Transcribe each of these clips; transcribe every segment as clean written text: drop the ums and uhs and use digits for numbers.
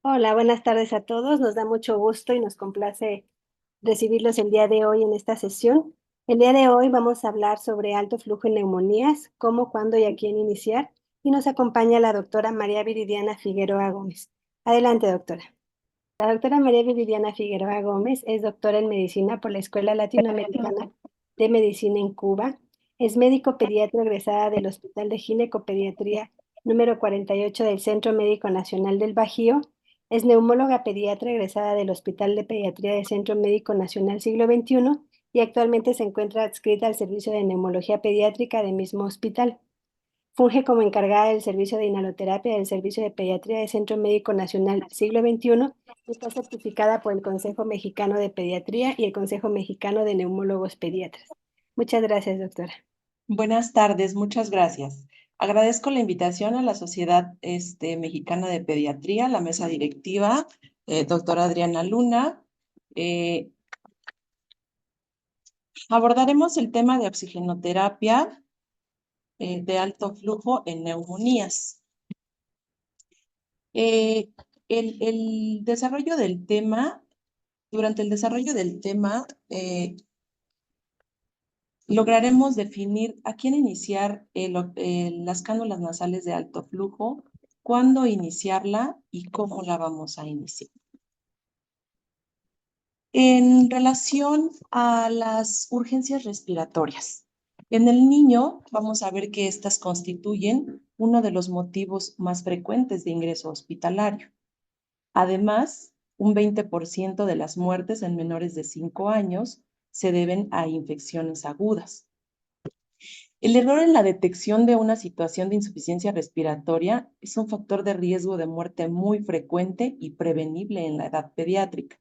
Hola, buenas tardes a todos. Nos da mucho gusto y nos complace recibirlos el día de hoy en esta sesión. El día de hoy vamos a hablar sobre alto flujo en neumonías, cómo, cuándo y a quién iniciar. Y nos acompaña la doctora María Viridiana Figueroa Gómez. Adelante, doctora. La doctora María Viridiana Figueroa Gómez es doctora en medicina por la Escuela Latinoamericana de Medicina en Cuba. Es médico pediatra egresada del Hospital de Ginecopediatría número 48 del Centro Médico Nacional del Bajío. Es neumóloga pediatra egresada del Hospital de Pediatría del Centro Médico Nacional Siglo XXI y actualmente se encuentra adscrita al servicio de neumología pediátrica del mismo hospital. Funge como encargada del servicio de inhaloterapia del Servicio de Pediatría del Centro Médico Nacional Siglo XXI y está certificada por el Consejo Mexicano de Pediatría y el Consejo Mexicano de Neumólogos Pediatras. Muchas gracias, doctora. Buenas tardes, muchas gracias. Agradezco la invitación a la Sociedad Mexicana de Pediatría, la mesa directiva, doctora Adriana Luna. Eh, Abordaremos el tema de oxigenoterapia de alto flujo en neumonías. Eh, el desarrollo del tema, durante el desarrollo del tema, lograremos definir a quién iniciar las cánulas nasales de alto flujo, cuándo iniciarla y cómo la vamos a iniciar. En relación a las urgencias respiratorias, en el niño vamos a ver que estas constituyen uno de los motivos más frecuentes de ingreso hospitalario. Además, un 20% de las muertes en menores de 5 años se deben a infecciones agudas. El error en la detección de una situación de insuficiencia respiratoria es un factor de riesgo de muerte muy frecuente y prevenible en la edad pediátrica.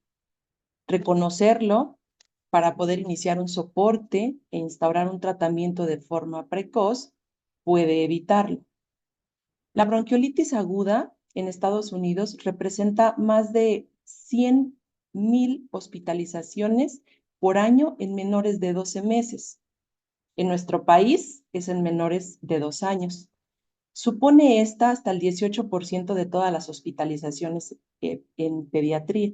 Reconocerlo para poder iniciar un soporte e instaurar un tratamiento de forma precoz puede evitarlo. La bronquiolitis aguda en Estados Unidos representa más de 100,000 hospitalizaciones por año en menores de 12 meses. En nuestro país es en menores de 2 años. Supone esta hasta el 18% de todas las hospitalizaciones en pediatría.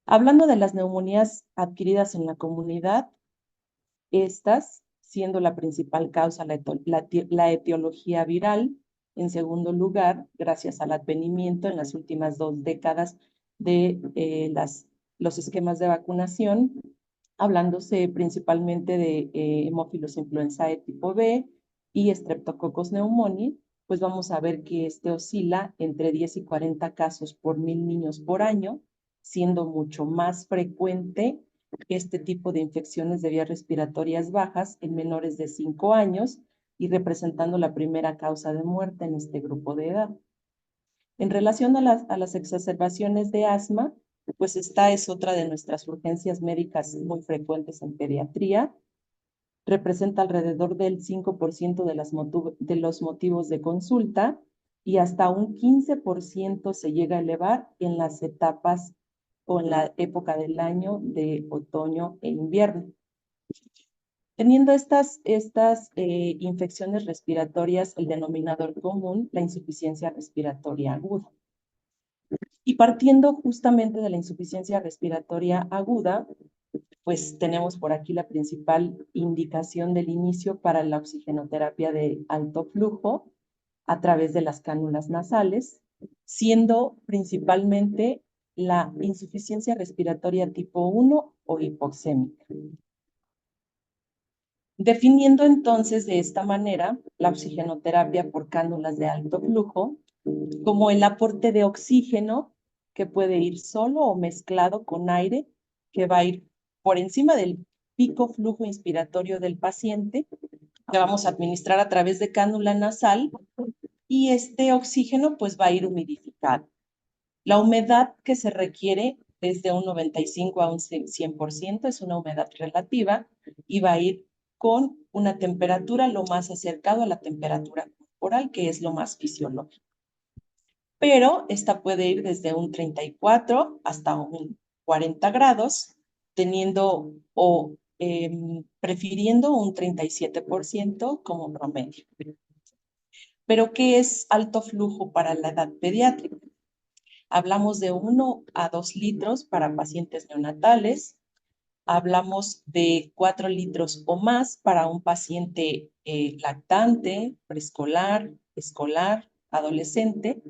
Hablando de las neumonías adquiridas en la comunidad, estas siendo la principal causa la etiología viral. En segundo lugar, gracias al advenimiento en las últimas 2 décadas de los esquemas de vacunación, hablándose principalmente de Haemophilus influenzae tipo B y Streptococcus pneumoniae, pues vamos a ver que oscila entre 10 y 40 casos por 1,000 niños por año, siendo mucho más frecuente este tipo de infecciones de vías respiratorias bajas en menores de 5 años y representando la primera causa de muerte en este grupo de edad. En relación a las exacerbaciones de asma, pues esta es otra de nuestras urgencias médicas muy frecuentes en pediatría. Representa alrededor del 5% de los motivos de consulta y hasta un 15% se llega a elevar en las etapas o en la época del año de otoño e invierno. Teniendo estas infecciones respiratorias, el denominador común, la insuficiencia respiratoria aguda. Y partiendo justamente de la insuficiencia respiratoria aguda, pues tenemos por aquí la principal indicación del inicio para la oxigenoterapia de alto flujo a través de las cánulas nasales, siendo principalmente la insuficiencia respiratoria tipo 1 o hipoxémica. Definiendo entonces de esta manera la oxigenoterapia por cánulas de alto flujo como el aporte de oxígeno que puede ir solo o mezclado con aire, que va a ir por encima del pico flujo inspiratorio del paciente, que vamos a administrar a través de cánula nasal, y este oxígeno pues va a ir humidificado. La humedad que se requiere es de un 95 a un 100%, es una humedad relativa, y va a ir con una temperatura lo más acercado a la temperatura corporal, que es lo más fisiológico. Pero esta puede ir desde un 34 hasta un 40 grados, teniendo o prefiriendo un 37% como promedio. Pero, ¿qué es alto flujo para la edad pediátrica? Hablamos de 1 a 2 litros para pacientes neonatales. Hablamos de 4 litros o más para un paciente lactante, preescolar, escolar, adolescente.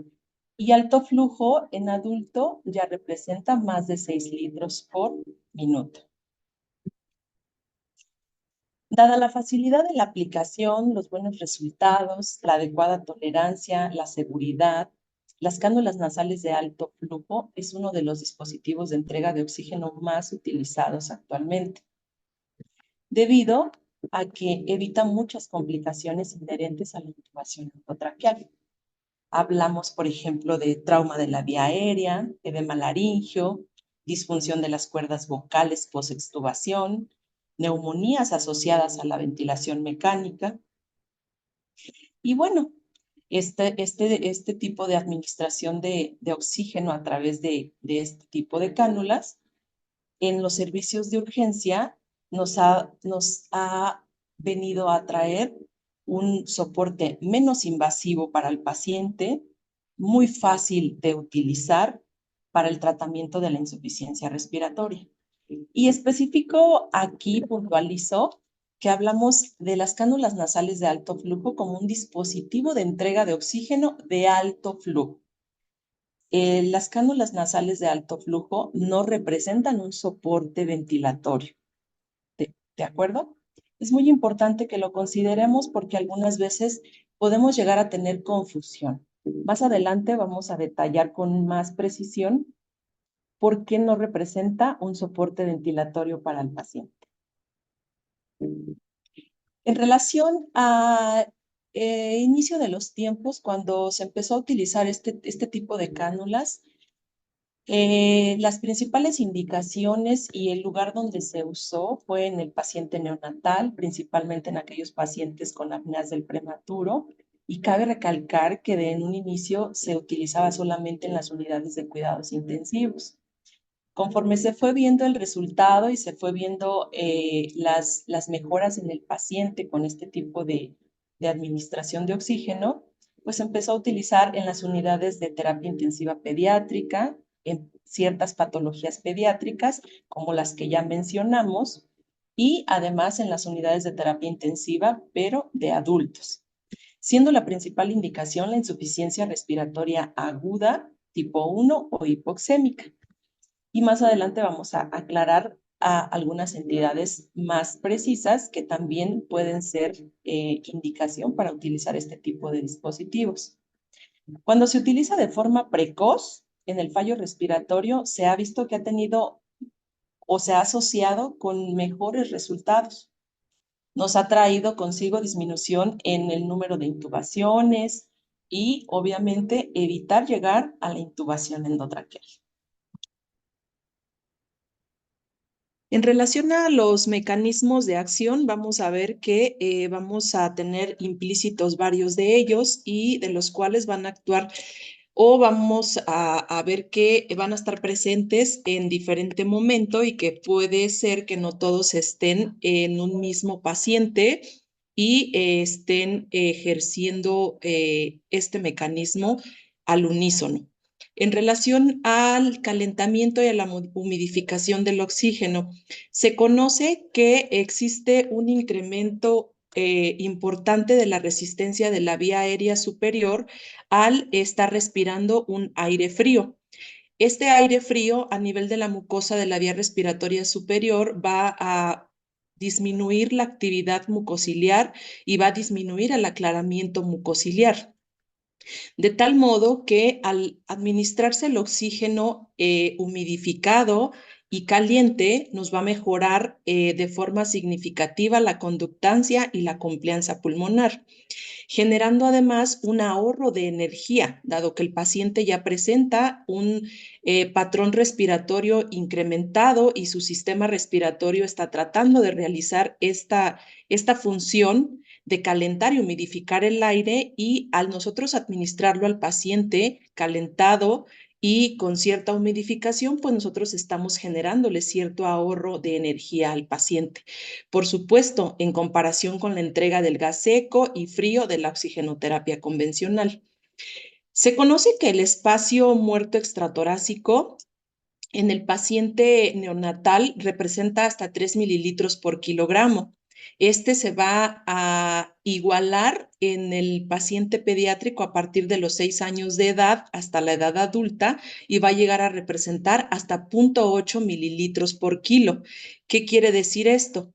Y alto flujo en adulto ya representa más de 6 litros por minuto. Dada la facilidad de la aplicación, los buenos resultados, la adecuada tolerancia, la seguridad, las cánulas nasales de alto flujo es uno de los dispositivos de entrega de oxígeno más utilizados actualmente, debido a que evita muchas complicaciones inherentes a la intubación endotraqueal. Hablamos, por ejemplo, de trauma de la vía aérea, edema laringio, disfunción de las cuerdas vocales post-extubación, neumonías asociadas a la ventilación mecánica. Y bueno, este tipo de administración de oxígeno a través de este tipo de cánulas en los servicios de urgencia nos ha venido a traer un soporte menos invasivo para el paciente, muy fácil de utilizar para el tratamiento de la insuficiencia respiratoria. Y específico aquí puntualizo que hablamos de las cánulas nasales de alto flujo como un dispositivo de entrega de oxígeno de alto flujo. Las cánulas nasales de alto flujo no representan un soporte ventilatorio. ¿De acuerdo? Es muy importante que lo consideremos porque algunas veces podemos llegar a tener confusión. Más adelante vamos a detallar con más precisión por qué no representa un soporte ventilatorio para el paciente. En relación a inicio de los tiempos, cuando se empezó a utilizar este tipo de cánulas, las principales indicaciones y el lugar donde se usó fue en el paciente neonatal, principalmente en aquellos pacientes con apneas del prematuro, y cabe recalcar que en un inicio se utilizaba solamente en las unidades de cuidados intensivos. Conforme se fue viendo el resultado y se fue viendo las mejoras en el paciente con este tipo de administración de oxígeno, pues empezó a utilizar en las unidades de terapia intensiva pediátrica, en ciertas patologías pediátricas, como las que ya mencionamos, y además en las unidades de terapia intensiva, pero de adultos, siendo la principal indicación la insuficiencia respiratoria aguda, tipo 1 o hipoxémica. Y más adelante vamos a aclarar a algunas entidades más precisas que también pueden ser indicación para utilizar este tipo de dispositivos. Cuando se utiliza de forma precoz en el fallo respiratorio, se ha visto que ha tenido o se ha asociado con mejores resultados. Nos ha traído consigo disminución en el número de intubaciones y obviamente evitar llegar a la intubación endotraqueal. En relación a los mecanismos de acción, vamos a ver que vamos a tener implícitos varios de ellos y de los cuales van a actuar o vamos a ver que van a estar presentes en diferente momento y que puede ser que no todos estén en un mismo paciente y estén ejerciendo este mecanismo al unísono. En relación al calentamiento y a la humidificación del oxígeno, se conoce que existe un incremento importante de la resistencia de la vía aérea superior al estar respirando un aire frío. Este aire frío a nivel de la mucosa de la vía respiratoria superior va a disminuir la actividad mucociliar y va a disminuir el aclaramiento mucociliar. De tal modo que al administrarse el oxígeno humidificado y caliente, nos va a mejorar de forma significativa la conductancia y la complianza pulmonar, generando además un ahorro de energía, dado que el paciente ya presenta un patrón respiratorio incrementado y su sistema respiratorio está tratando de realizar esta función de calentar y humidificar el aire, y al nosotros administrarlo al paciente calentado y con cierta humidificación, pues nosotros estamos generándole cierto ahorro de energía al paciente. Por supuesto, en comparación con la entrega del gas seco y frío de la oxigenoterapia convencional. Se conoce que el espacio muerto extratorácico en el paciente neonatal representa hasta 3 mililitros por kilogramo. Este se va a igualar en el paciente pediátrico a partir de los 6 años de edad hasta la edad adulta y va a llegar a representar hasta 0,8 mililitros por kilo. ¿Qué quiere decir esto?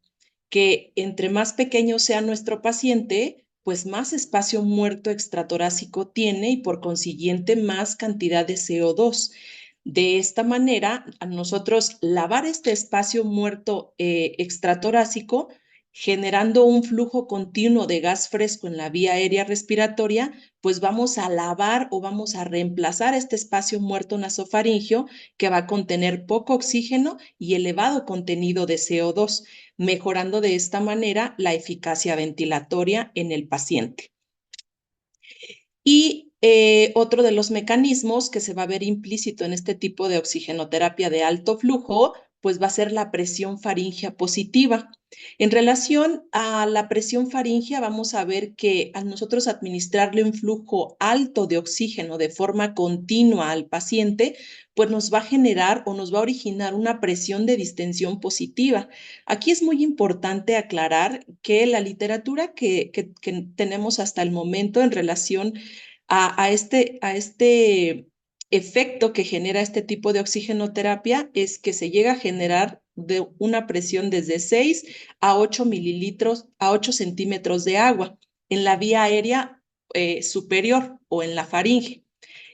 Que entre más pequeño sea nuestro paciente, pues más espacio muerto extratorácico tiene y por consiguiente más cantidad de CO2. De esta manera, a nosotros lavar este espacio muerto extratorácico, generando un flujo continuo de gas fresco en la vía aérea respiratoria, pues vamos a lavar o vamos a reemplazar este espacio muerto nasofaringeo que va a contener poco oxígeno y elevado contenido de CO2, mejorando de esta manera la eficacia ventilatoria en el paciente. Y otro de los mecanismos que se va a ver implícito en este tipo de oxigenoterapia de alto flujo, pues va a ser la presión faríngea positiva. En relación a la presión faríngea, vamos a ver que al nosotros administrarle un flujo alto de oxígeno de forma continua al paciente, pues nos va a generar o nos va a originar una presión de distensión positiva. Aquí es muy importante aclarar que la literatura que tenemos hasta el momento en relación a este efecto que genera este tipo de oxigenoterapia es que se llega a generar de una presión desde 6 a 8 mililitros, a 8 centímetros de agua en la vía aérea superior o en la faringe.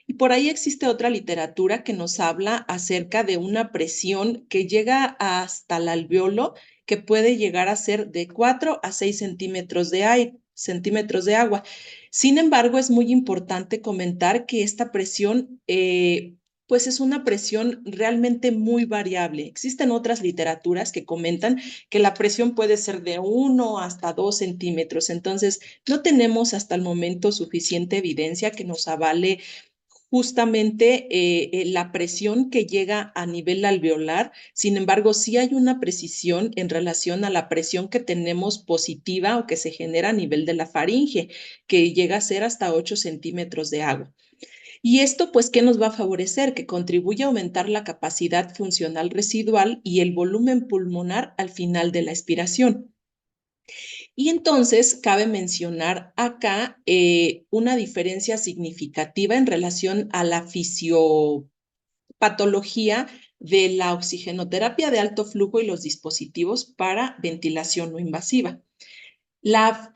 Y por ahí existe otra literatura que nos habla acerca de una presión que llega hasta el alveolo, que puede llegar a ser de 4 a 6 centímetros de agua. Sin embargo, es muy importante comentar que esta presión, pues es una presión realmente muy variable. Existen otras literaturas que comentan que la presión puede ser de 1 hasta 2 centímetros. Entonces, no tenemos hasta el momento suficiente evidencia que nos avale justamente la presión que llega a nivel alveolar. Sin embargo, sí hay una precisión en relación a la presión que tenemos positiva o que se genera a nivel de la faringe, que llega a ser hasta 8 centímetros de agua. Y esto, pues, ¿qué nos va a favorecer? Que contribuye a aumentar la capacidad funcional residual y el volumen pulmonar al final de la expiración. Y entonces cabe mencionar acá una diferencia significativa en relación a la fisiopatología de la oxigenoterapia de alto flujo y los dispositivos para ventilación no invasiva. La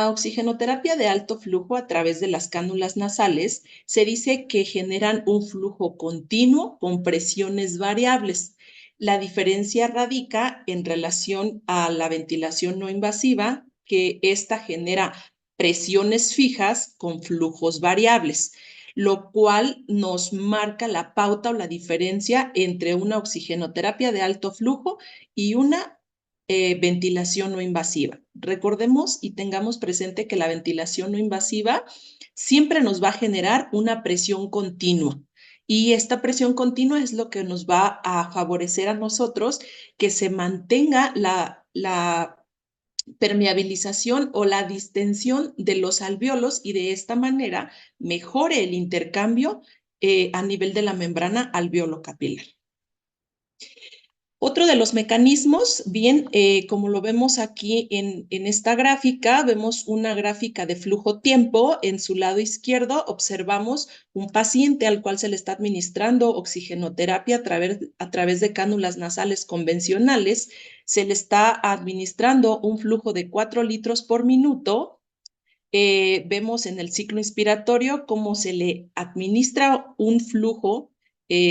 oxigenoterapia de alto flujo a través de las cánulas nasales se dice que generan un flujo continuo con presiones variables. La diferencia radica en relación a la ventilación no invasiva, que esta genera presiones fijas con flujos variables, lo cual nos marca la pauta o la diferencia entre una oxigenoterapia de alto flujo y una ventilación no invasiva. Recordemos y tengamos presente que la ventilación no invasiva siempre nos va a generar una presión continua. Y esta presión continua es lo que nos va a favorecer a nosotros que se mantenga la permeabilización o la distensión de los alvéolos y de esta manera mejore el intercambio a nivel de la membrana alveolo-capilar. Otro de los mecanismos, bien, como lo vemos aquí en esta gráfica, vemos una gráfica de flujo-tiempo. En su lado izquierdo observamos un paciente al cual se le está administrando oxigenoterapia a través de cánulas nasales convencionales. Se le está administrando un flujo de 4 litros por minuto. Vemos en el ciclo inspiratorio cómo se le administra un flujo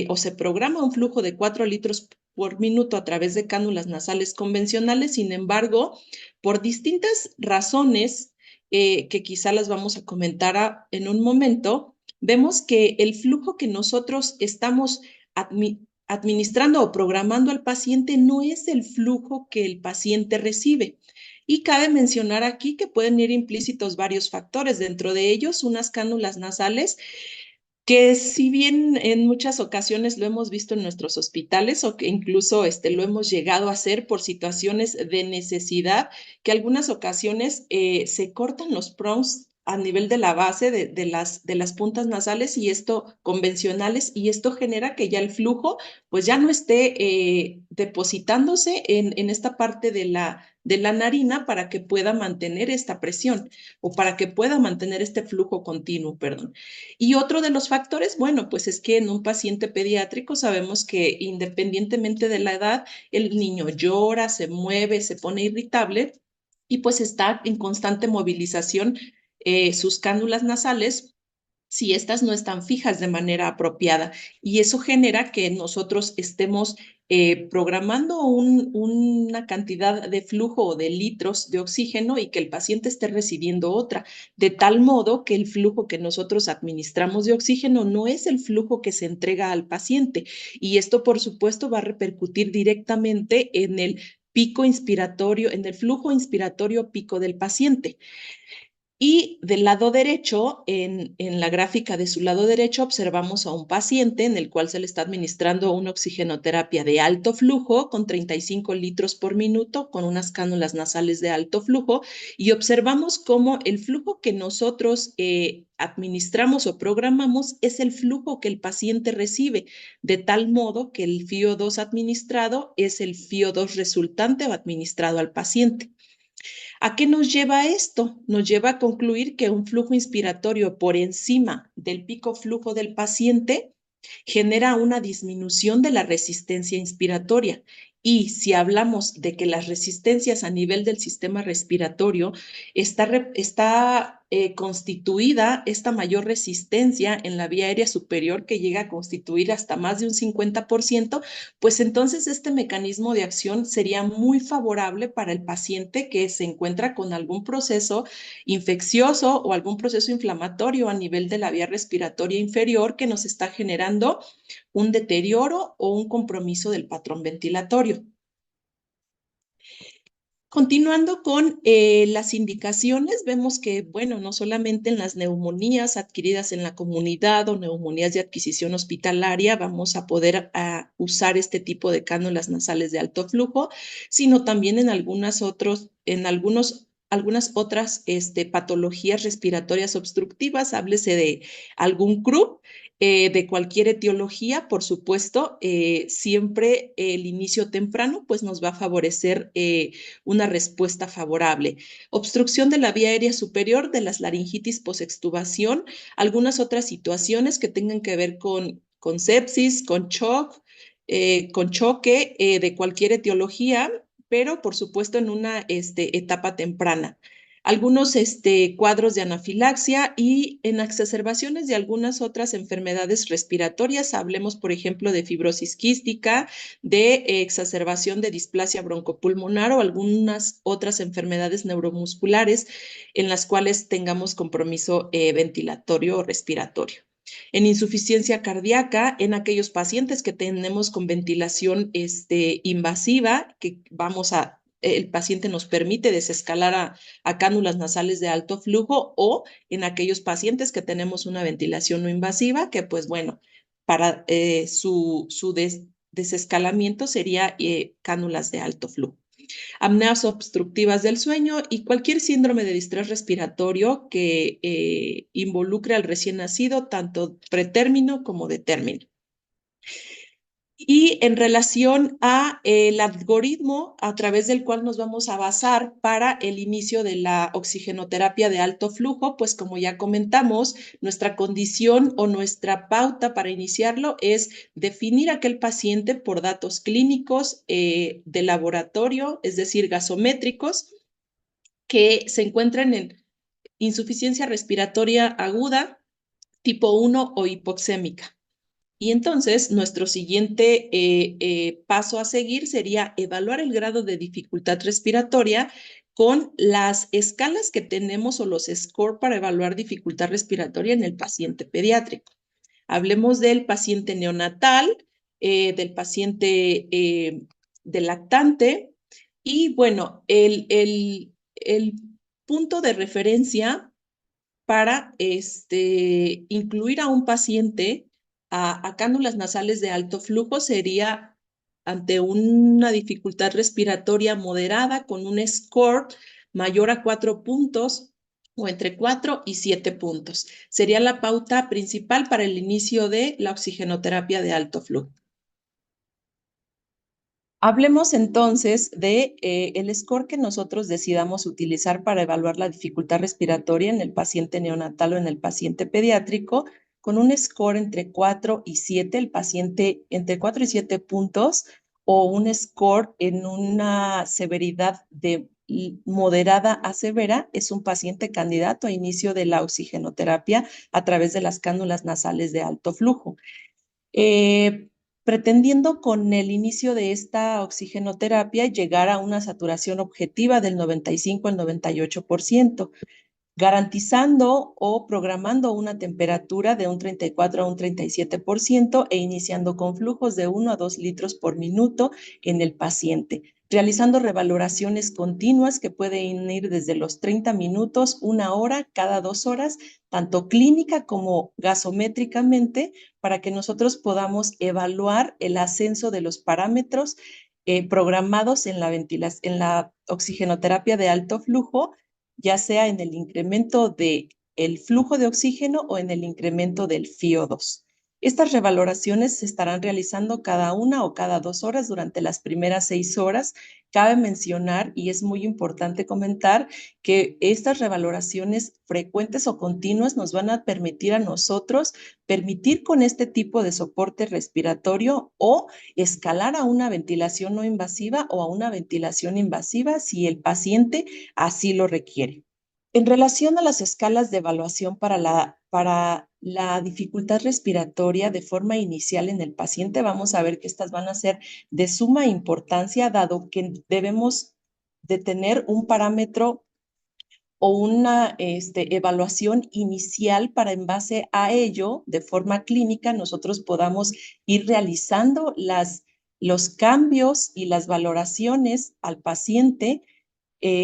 o se programa un flujo de 4 litros por minuto a través de cánulas nasales convencionales. Sin embargo, por distintas razones que quizá las vamos a comentar en un momento, vemos que el flujo que nosotros estamos administrando o programando al paciente no es el flujo que el paciente recibe. Y cabe mencionar aquí que pueden ir implícitos varios factores, dentro de ellos unas cánulas nasales que si bien en muchas ocasiones lo hemos visto en nuestros hospitales o que incluso lo hemos llegado a hacer por situaciones de necesidad, que algunas ocasiones se cortan los prongs a nivel de la base de las puntas nasales y esto convencionales, y esto genera que ya el flujo pues ya no esté depositándose en esta parte de la narina para que pueda mantener esta presión o para que pueda mantener este flujo continuo, perdón. Y otro de los factores, bueno, pues es que en un paciente pediátrico sabemos que independientemente de la edad, el niño llora, se mueve, se pone irritable y pues está en constante movilización sus cánulas nasales si estas no están fijas de manera apropiada. Y eso genera que nosotros estemos programando una cantidad de flujo o de litros de oxígeno y que el paciente esté recibiendo otra, de tal modo que el flujo que nosotros administramos de oxígeno no es el flujo que se entrega al paciente. Y esto, por supuesto, va a repercutir directamente en el pico inspiratorio, en el flujo inspiratorio pico del paciente. Y del lado derecho, en la gráfica de su lado derecho, observamos a un paciente en el cual se le está administrando una oxigenoterapia de alto flujo con 35 litros por minuto, con unas cánulas nasales de alto flujo, y observamos cómo el flujo que nosotros administramos o programamos es el flujo que el paciente recibe, de tal modo que el FIO2 administrado es el FIO2 resultante o administrado al paciente. ¿A qué nos lleva esto? Nos lleva a concluir que un flujo inspiratorio por encima del pico flujo del paciente genera una disminución de la resistencia inspiratoria. Y si hablamos de que las resistencias a nivel del sistema respiratorio está constituida esta mayor resistencia en la vía aérea superior que llega a constituir hasta más de un 50%, pues entonces este mecanismo de acción sería muy favorable para el paciente que se encuentra con algún proceso infeccioso o algún proceso inflamatorio a nivel de la vía respiratoria inferior que nos está generando un deterioro o un compromiso del patrón ventilatorio. Continuando con las indicaciones, vemos que, bueno, no solamente en las neumonías adquiridas en la comunidad o neumonías de adquisición hospitalaria vamos a poder usar este tipo de cánulas nasales de alto flujo, sino también en algunas otras patologías respiratorias obstructivas, háblese de algún CRUP, de cualquier etiología, por supuesto, siempre el inicio temprano pues nos va a favorecer una respuesta favorable. Obstrucción de la vía aérea superior, de las laringitis posextubación, algunas otras situaciones que tengan que ver con sepsis, con shock, con choque de cualquier etiología, pero por supuesto en una etapa temprana. Algunos cuadros de anafilaxia y en exacerbaciones de algunas otras enfermedades respiratorias, hablemos por ejemplo de fibrosis quística, de exacerbación de displasia broncopulmonar o algunas otras enfermedades neuromusculares en las cuales tengamos compromiso ventilatorio o respiratorio. En insuficiencia cardíaca, en aquellos pacientes que tenemos con ventilación invasiva, que el paciente nos permite desescalar a cánulas nasales de alto flujo, o en aquellos pacientes que tenemos una ventilación no invasiva, que pues bueno, para su desescalamiento sería cánulas de alto flujo. Apneas obstructivas del sueño y cualquier síndrome de distrés respiratorio que involucre al recién nacido, tanto pretérmino como de término. Y en relación a el algoritmo a través del cual nos vamos a basar para el inicio de la oxigenoterapia de alto flujo, pues como ya comentamos, nuestra condición o nuestra pauta para iniciarlo es definir a aquel paciente por datos clínicos de laboratorio, es decir, gasométricos, que se encuentran en insuficiencia respiratoria aguda, tipo 1 o hipoxémica. Y entonces nuestro siguiente paso a seguir sería evaluar el grado de dificultad respiratoria con las escalas que tenemos o los scores para evaluar dificultad respiratoria en el paciente pediátrico. Hablemos del paciente neonatal, del paciente del lactante y bueno, el punto de referencia para incluir a un paciente a cánulas nasales de alto flujo sería ante una dificultad respiratoria moderada con un score mayor a 4 puntos o entre 4 y 7 puntos. Sería la pauta principal para el inicio de la oxigenoterapia de alto flujo. Hablemos entonces de el score que nosotros decidamos utilizar para evaluar la dificultad respiratoria en el paciente neonatal o en el paciente pediátrico, con un score entre 4 y 7, el paciente entre 4 y 7 puntos, o un score en una severidad de moderada a severa, es un paciente candidato a inicio de la oxigenoterapia a través de las cánulas nasales de alto flujo. Eh, Pretendiendo con el inicio de esta oxigenoterapia llegar a una saturación objetiva del 95 al 98%, garantizando o programando una temperatura de un 34 a un 37% e iniciando con flujos de 1 a 2 litros por minuto en el paciente, realizando revaloraciones continuas que pueden ir desde los 30 minutos, 1 hora, cada 2 horas, tanto clínica como gasométricamente, para que nosotros podamos evaluar el ascenso de los parámetros programados en la oxigenoterapia de alto flujo, ya sea en el incremento del flujo de oxígeno o en el incremento del FiO2. Estas revaloraciones se estarán realizando cada 1 o cada 2 horas durante las primeras 6 horas. Cabe mencionar, y es muy importante comentar, que estas revaloraciones frecuentes o continuas nos van a permitir a nosotros permitir con este tipo de soporte respiratorio o escalar a una ventilación no invasiva o a una ventilación invasiva si el paciente así lo requiere. En relación a las escalas de evaluación para la dificultad respiratoria de forma inicial en el paciente, vamos a ver que estas van a ser de suma importancia, dado que debemos de tener un parámetro o una evaluación inicial para en base a ello, de forma clínica, nosotros podamos ir realizando los cambios y las valoraciones al paciente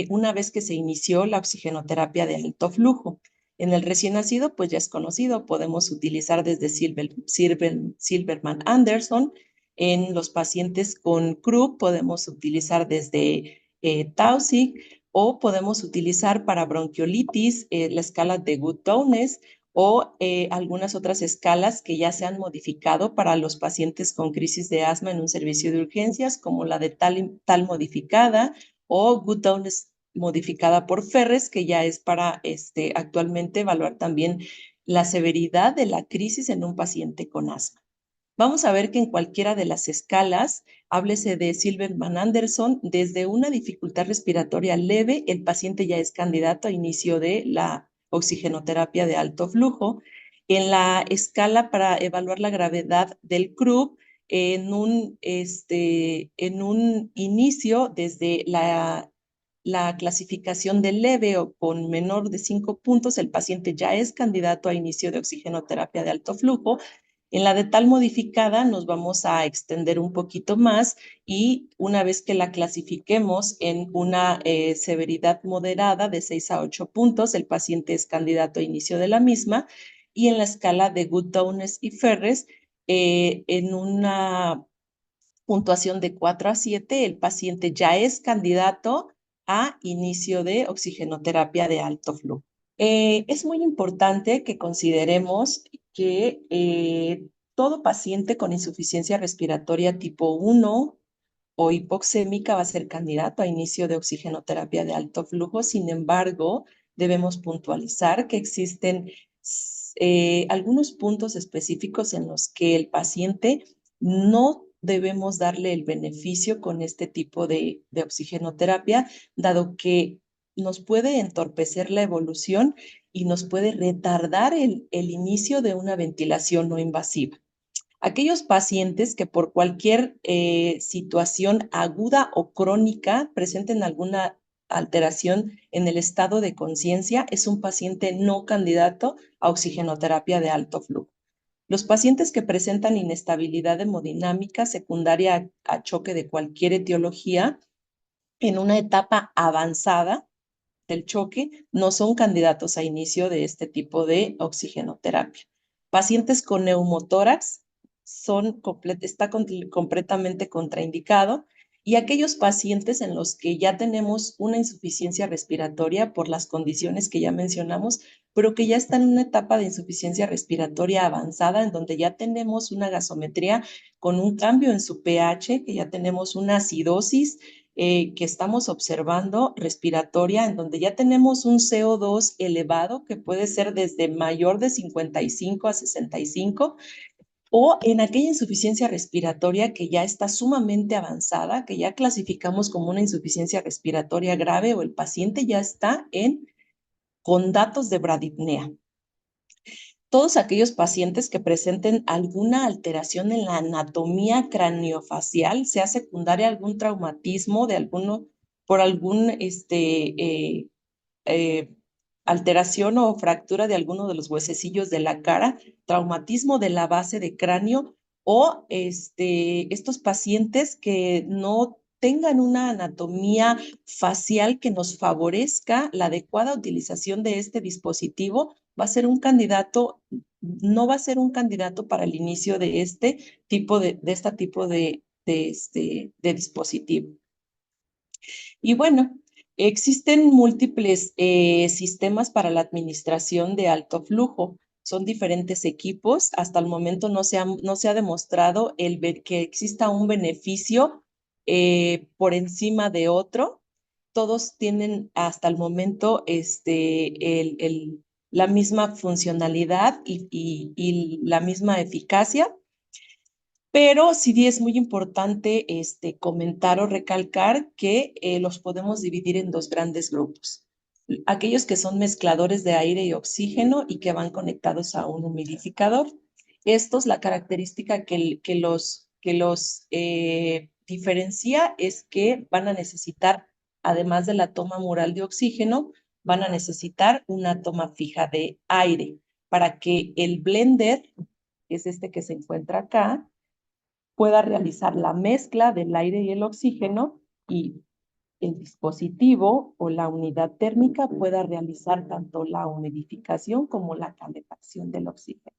una vez que se inició la oxigenoterapia de alto flujo. En el recién nacido, pues ya es conocido, podemos utilizar desde Silverman Anderson. En los pacientes con CRUB podemos utilizar desde Taussig, o podemos utilizar para bronquiolitis la escala de Good-Downes, o algunas otras escalas que ya se han modificado para los pacientes con crisis de asma en un servicio de urgencias, como la de tal modificada, o Good-Downes modificada por Ferres, que ya es para actualmente evaluar también la severidad de la crisis en un paciente con asma. Vamos a ver que en cualquiera de las escalas, háblese de Silverman-Anderson, desde una dificultad respiratoria leve, el paciente ya es candidato a inicio de la oxigenoterapia de alto flujo. En la escala para evaluar la gravedad del CRUB, en un inicio desde la clasificación de leve o con menor de 5 puntos, el paciente ya es candidato a inicio de oxigenoterapia de alto flujo. En la de tal modificada nos vamos a extender un poquito más, y una vez que la clasifiquemos en una severidad moderada de 6 a 8 puntos, el paciente es candidato a inicio de la misma. Y en la escala de Good-Downes y Ferres, en una puntuación de 4 a 7, el paciente ya es candidato a inicio de oxigenoterapia de alto flujo. Es muy importante que consideremos que todo paciente con insuficiencia respiratoria tipo 1 o hipoxémica va a ser candidato a inicio de oxigenoterapia de alto flujo. Sin embargo, debemos puntualizar que existen algunos puntos específicos en los que el paciente no debemos darle el beneficio con este tipo de oxigenoterapia, dado que nos puede entorpecer la evolución y nos puede retardar el inicio de una ventilación no invasiva. Aquellos pacientes que por cualquier situación aguda o crónica presenten alguna alteración en el estado de conciencia, es un paciente no candidato a oxigenoterapia de alto flujo. Los pacientes que presentan inestabilidad hemodinámica secundaria a choque de cualquier etiología en una etapa avanzada del choque no son candidatos a inicio de este tipo de oxigenoterapia. Pacientes con neumotórax está completamente contraindicado, y aquellos pacientes en los que ya tenemos una insuficiencia respiratoria por las condiciones que ya mencionamos, pero que ya están en una etapa de insuficiencia respiratoria avanzada, en donde ya tenemos una gasometría con un cambio en su pH, que ya tenemos una acidosis que estamos observando respiratoria, en donde ya tenemos un CO2 elevado, que puede ser desde mayor de 55 a 65, o en aquella insuficiencia respiratoria que ya está sumamente avanzada, que ya clasificamos como una insuficiencia respiratoria grave, o el paciente ya está con datos de bradipnea. Todos aquellos pacientes que presenten alguna alteración en la anatomía craniofacial, sea secundaria a algún traumatismo por algún eh, alteración o fractura de alguno de los huesecillos de la cara, traumatismo de la base de cráneo, o estos pacientes que no tengan una anatomía facial que nos favorezca la adecuada utilización de este dispositivo, va a ser un candidato, no va a ser un candidato para el inicio de este tipo de dispositivo. Y bueno, existen múltiples sistemas para la administración de alto flujo. Son diferentes equipos. Hasta el momento no se ha demostrado que exista un beneficio por encima de otro. Todos tienen hasta el momento la misma funcionalidad y la misma eficacia. Pero sí es muy importante comentar o recalcar que los podemos dividir en dos grandes grupos. Aquellos que son mezcladores de aire y oxígeno y que van conectados a un humidificador. Estos, la característica que los diferencia es que van a necesitar, además de la toma mural de oxígeno, van a necesitar una toma fija de aire para que el blender, que es este que se encuentra acá, pueda realizar la mezcla del aire y el oxígeno, y el dispositivo o la unidad térmica pueda realizar tanto la humidificación como la calefacción del oxígeno.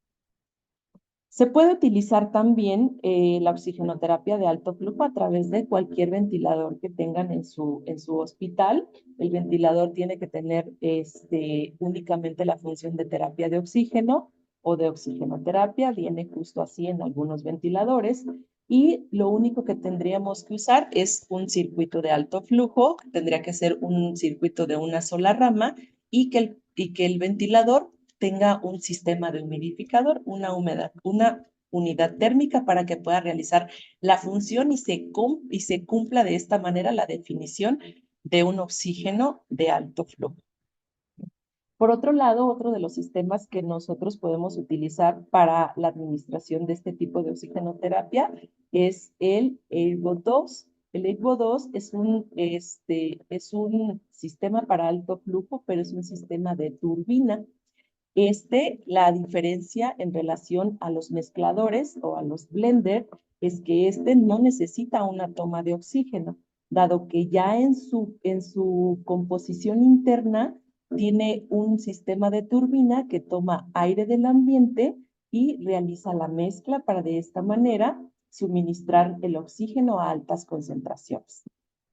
Se puede utilizar también la oxigenoterapia de alto flujo a través de cualquier ventilador que tengan en su hospital. El ventilador tiene que tener únicamente la función de terapia de oxígeno o de oxigenoterapia. Viene justo así en algunos ventiladores. Y lo único que tendríamos que usar es un circuito de alto flujo. Tendría que ser un circuito de una sola rama, y que el ventilador tenga un sistema de humidificador, una unidad térmica, para que pueda realizar la función y se cumpla de esta manera la definición de un oxígeno de alto flujo. Por otro lado, otro de los sistemas que nosotros podemos utilizar para la administración de este tipo de oxigenoterapia es el Airbo 2. El Airbo 2 es un sistema para alto flujo, pero es un sistema de turbina. La diferencia en relación a los mezcladores o a los blender es que no necesita una toma de oxígeno, dado que ya en su composición interna tiene un sistema de turbina que toma aire del ambiente y realiza la mezcla para de esta manera suministrar el oxígeno a altas concentraciones.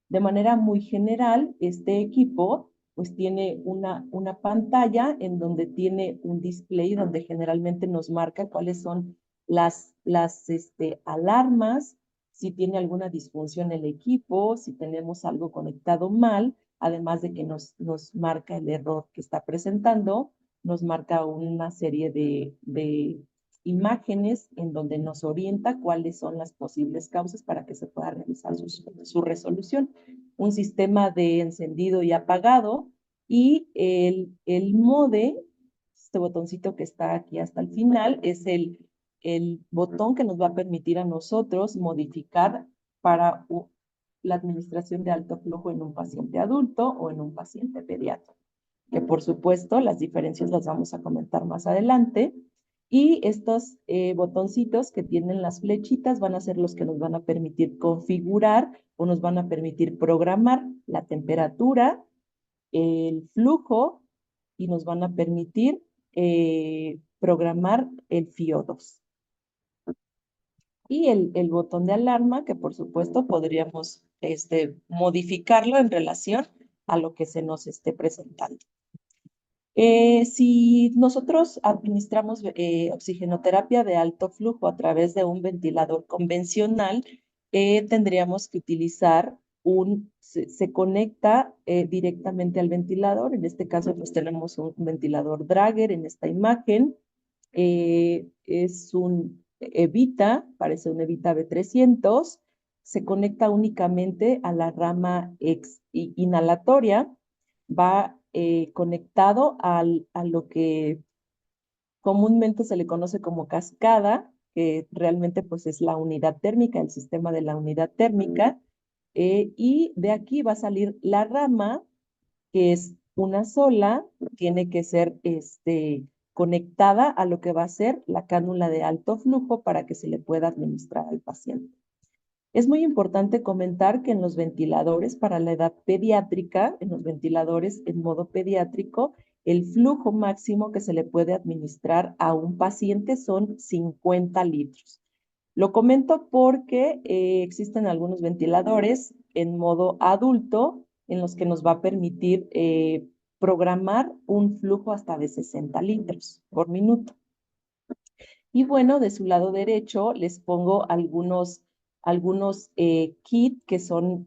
De manera muy general, este equipo pues tiene una pantalla en donde tiene un display donde generalmente nos marca cuáles son las alarmas, si tiene alguna disfunción el equipo, si tenemos algo conectado mal, además de que nos marca el error que está presentando, nos marca una serie de imágenes en donde nos orienta cuáles son las posibles causas para que se pueda realizar su resolución. Un sistema de encendido y apagado, y el mode, este botoncito que está aquí hasta el final, es el botón que nos va a permitir a nosotros modificar para la administración de alto flujo en un paciente adulto o en un paciente pediátrico, que por supuesto las diferencias las vamos a comentar más adelante. Y estos botoncitos que tienen las flechitas van a ser los que nos van a permitir configurar o nos van a permitir programar la temperatura, el flujo, y nos van a permitir programar el FIO2. Y el botón de alarma, que por supuesto podríamos modificarlo en relación a lo que se nos esté presentando. Si nosotros administramos oxigenoterapia de alto flujo a través de un ventilador convencional, tendríamos que utilizar se conecta directamente al ventilador. En este caso, pues tenemos un ventilador Drager en esta imagen. Es un Evita, parece un Evita B300. Se conecta únicamente a la rama inhalatoria, va conectado a lo que comúnmente se le conoce como cascada, que realmente pues es la unidad térmica, el sistema de la unidad térmica, y de aquí va a salir la rama, que es una sola, tiene que ser conectada a lo que va a ser la cánula de alto flujo para que se le pueda administrar al paciente. Es muy importante comentar que en los ventiladores para la edad pediátrica, en los ventiladores en modo pediátrico, el flujo máximo que se le puede administrar a un paciente son 50 litros. Lo comento porque existen algunos ventiladores en modo adulto en los que nos va a permitir programar un flujo hasta de 60 litros por minuto. Y bueno, de su lado derecho les pongo algunos kits que son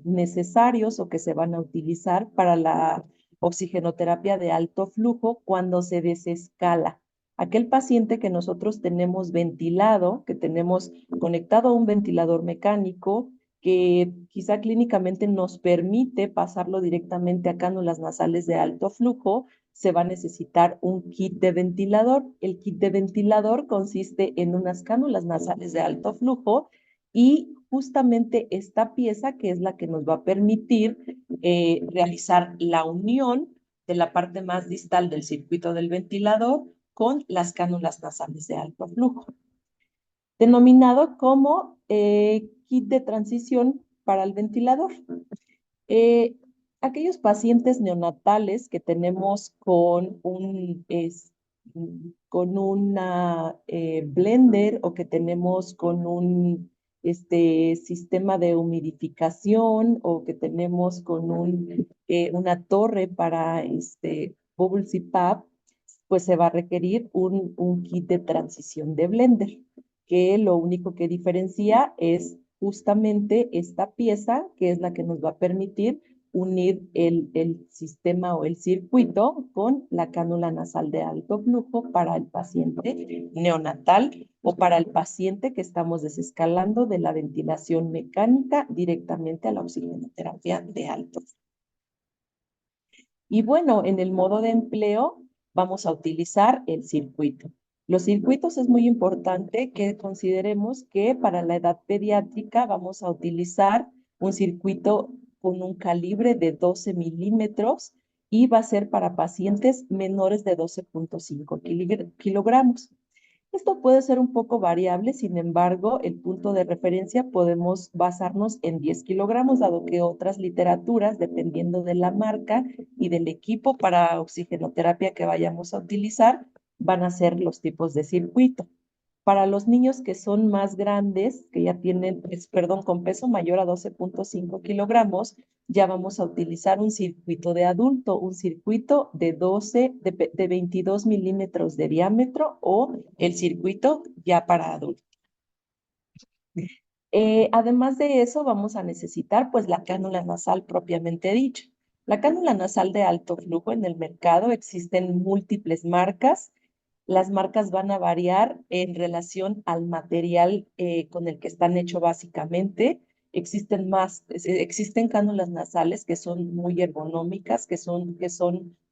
necesarios o que se van a utilizar para la oxigenoterapia de alto flujo cuando se desescala. Aquel paciente que nosotros tenemos ventilado, que tenemos conectado a un ventilador mecánico, que quizá clínicamente nos permite pasarlo directamente a cánulas nasales de alto flujo, se va a necesitar un kit de ventilador. El kit de ventilador consiste en unas cánulas nasales de alto flujo y justamente esta pieza que es la que nos va a permitir realizar la unión de la parte más distal del circuito del ventilador con las cánulas nasales de alto flujo, denominado como kit de transición para el ventilador. Eh, Aquellos pacientes neonatales que tenemos con una blender o que tenemos con un sistema de humidificación o que tenemos con una torre para bubble CPAP, pues se va a requerir un kit de transición de blender, que lo único que diferencia es justamente esta pieza, que es la que nos va a permitir unir el sistema o el circuito con la cánula nasal de alto flujo para el paciente neonatal o para el paciente que estamos desescalando de la ventilación mecánica directamente a la oxigenoterapia de alto flujo. Y bueno, en el modo de empleo vamos a utilizar el circuito. Los circuitos es muy importante que consideremos que para la edad pediátrica vamos a utilizar un circuito con un calibre de 12 milímetros y va a ser para pacientes menores de 12.5 kilogramos. Esto puede ser un poco variable, sin embargo, el punto de referencia podemos basarnos en 10 kilogramos, dado que otras literaturas, dependiendo de la marca y del equipo para oxigenoterapia que vayamos a utilizar, van a ser los tipos de circuito. Para los niños que son más grandes, que ya tienen, perdón, con peso mayor a 12.5 kilogramos, ya vamos a utilizar un circuito de adulto, un circuito de 22 milímetros de diámetro o el circuito ya para adulto. Además de eso, vamos a necesitar pues la cánula nasal propiamente dicha. La cánula nasal de alto flujo en el mercado existen múltiples marcas. Las marcas van a variar en relación al material con el que están hechos básicamente. Existen cánulas nasales que son muy ergonómicas, que son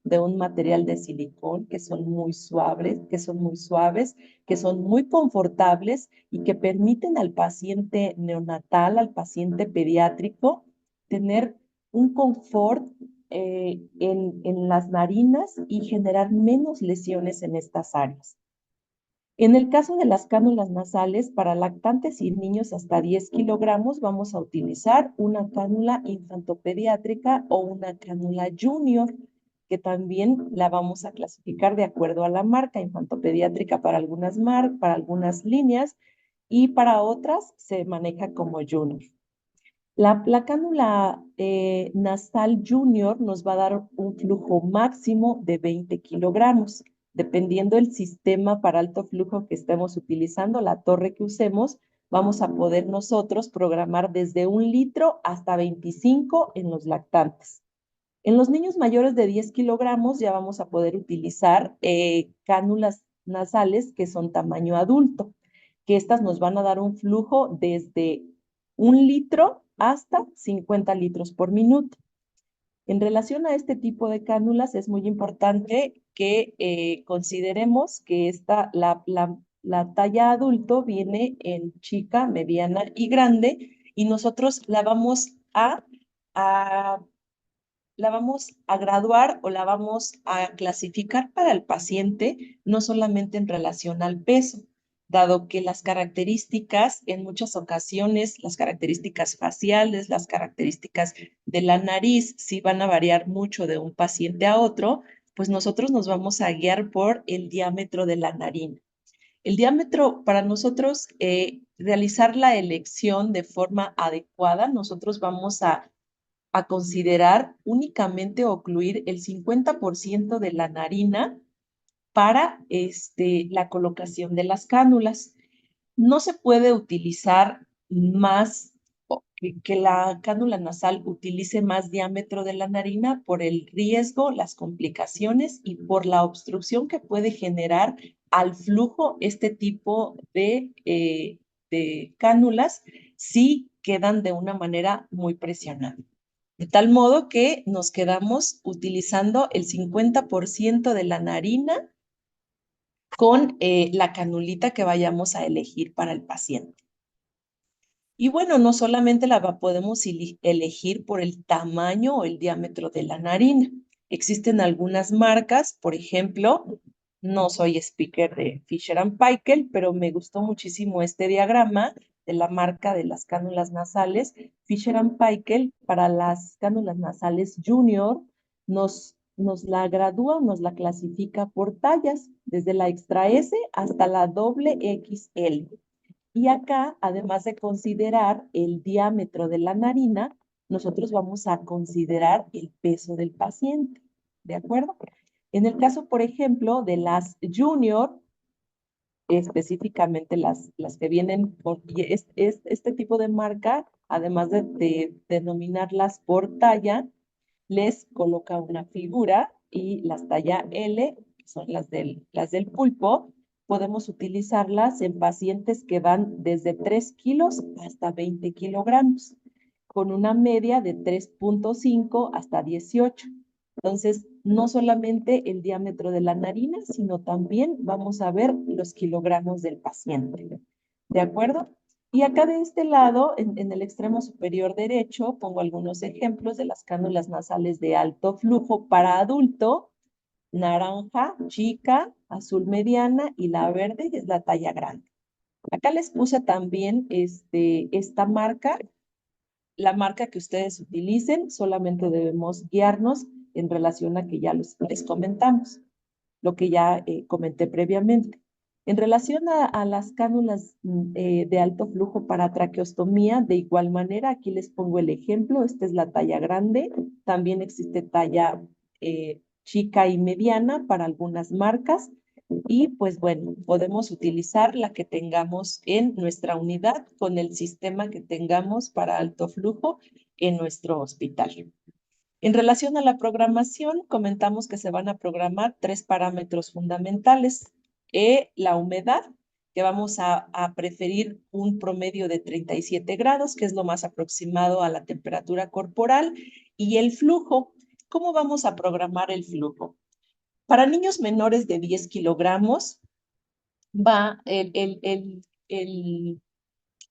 de un material de silicón, que son muy suaves, que son muy confortables y que permiten al paciente neonatal, al paciente pediátrico, tener un confort en las narinas y generar menos lesiones en estas áreas. En el caso de las cánulas nasales, para lactantes y niños hasta 10 kilogramos, vamos a utilizar una cánula infantopediátrica o una cánula junior, que también la vamos a clasificar de acuerdo a la marca infantopediátrica para algunas líneas y para otras se maneja como junior. La cánula nasal junior nos va a dar un flujo máximo de 20 kilogramos. Dependiendo del sistema para alto flujo que estemos utilizando, la torre que usemos, vamos a poder nosotros programar desde 1 litro hasta 25 en los lactantes. En los niños mayores de 10 kilogramos ya vamos a poder utilizar cánulas nasales que son tamaño adulto, que estas nos van a dar un flujo desde 1 litro hasta 50 litros por minuto. En relación a este tipo de cánulas es muy importante que consideremos que la talla adulto viene en chica, mediana y grande, y nosotros a la vamos a graduar o la vamos a clasificar para el paciente, no solamente en relación al peso, dado que las características, en muchas ocasiones, las características faciales, las características de la nariz, sí van a variar mucho de un paciente a otro, pues nosotros nos vamos a guiar por el diámetro de la narina. El diámetro, para nosotros, realizar la elección de forma adecuada, nosotros vamos a considerar únicamente ocluir el 50% de la narina para la colocación de las cánulas. No se puede utilizar más, que la cánula nasal utilice más diámetro de la narina por el riesgo, las complicaciones y por la obstrucción que puede generar al flujo este tipo de cánulas si quedan de una manera muy presionada. De tal modo que nos quedamos utilizando el 50% de la narina con la canulita que vayamos a elegir para el paciente. Y bueno, no solamente podemos elegir por el tamaño o el diámetro de la narina. Existen algunas marcas, por ejemplo, no soy speaker de Fisher Paykel, pero me gustó muchísimo este diagrama de la marca de las cánulas nasales. Fisher Paykel para las cánulas nasales junior nos la gradúa, nos la clasifica por tallas, desde la extra S hasta la doble XL. Y acá, además de considerar el diámetro de la narina, nosotros vamos a considerar el peso del paciente, ¿de acuerdo? En el caso, por ejemplo, de las junior, específicamente las que vienen por, y este tipo de marca, además de denominarlas por talla, les coloca una figura y las talla L, que son las del pulpo, podemos utilizarlas en pacientes que van desde 3 kilos hasta 20 kilogramos, con una media de 3.5 hasta 18. Entonces, no solamente el diámetro de la narina, sino también vamos a ver los kilogramos del paciente. ¿De acuerdo? Y acá de este lado, en el extremo superior derecho, pongo algunos ejemplos de las cánulas nasales de alto flujo para adulto: naranja, chica, azul mediana y la verde, que es la talla grande. Acá les puse también esta marca, la marca que ustedes utilicen, solamente debemos guiarnos en relación a que ya les comentamos, lo que ya comenté previamente. En relación a las cánulas de alto flujo para traqueostomía, de igual manera, aquí les pongo el ejemplo. Esta es la talla grande. También existe talla chica y mediana para algunas marcas. Y pues bueno, podemos utilizar la que tengamos en nuestra unidad con el sistema que tengamos para alto flujo en nuestro hospital. En relación a la programación, comentamos que se van a programar 3 parámetros fundamentales. La humedad, que vamos a preferir un promedio de 37 grados, que es lo más aproximado a la temperatura corporal, y el flujo. ¿Cómo vamos a programar el flujo? Para niños menores de 10 kilogramos, va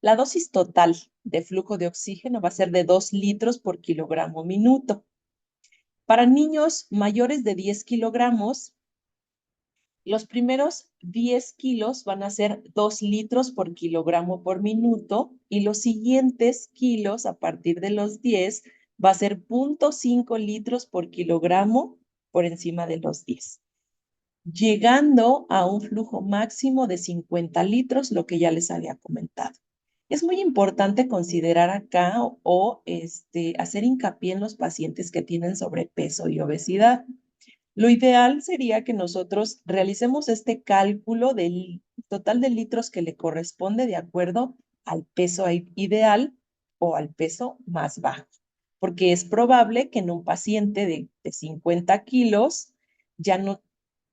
la dosis total de flujo de oxígeno va a ser de 2 litros por kilogramo minuto. Para niños mayores de 10 kilogramos, los primeros 10 kilos van a ser 2 litros por kilogramo por minuto, y los siguientes kilos, a partir de los 10, va a ser 0.5 litros por kilogramo por encima de los 10, llegando a un flujo máximo de 50 litros, lo que ya les había comentado. Es muy importante considerar acá hacer hincapié en los pacientes que tienen sobrepeso y obesidad. Lo ideal sería que nosotros realicemos este cálculo del total de litros que le corresponde de acuerdo al peso ideal o al peso más bajo, porque es probable que en un paciente de 50 kilos, ya no,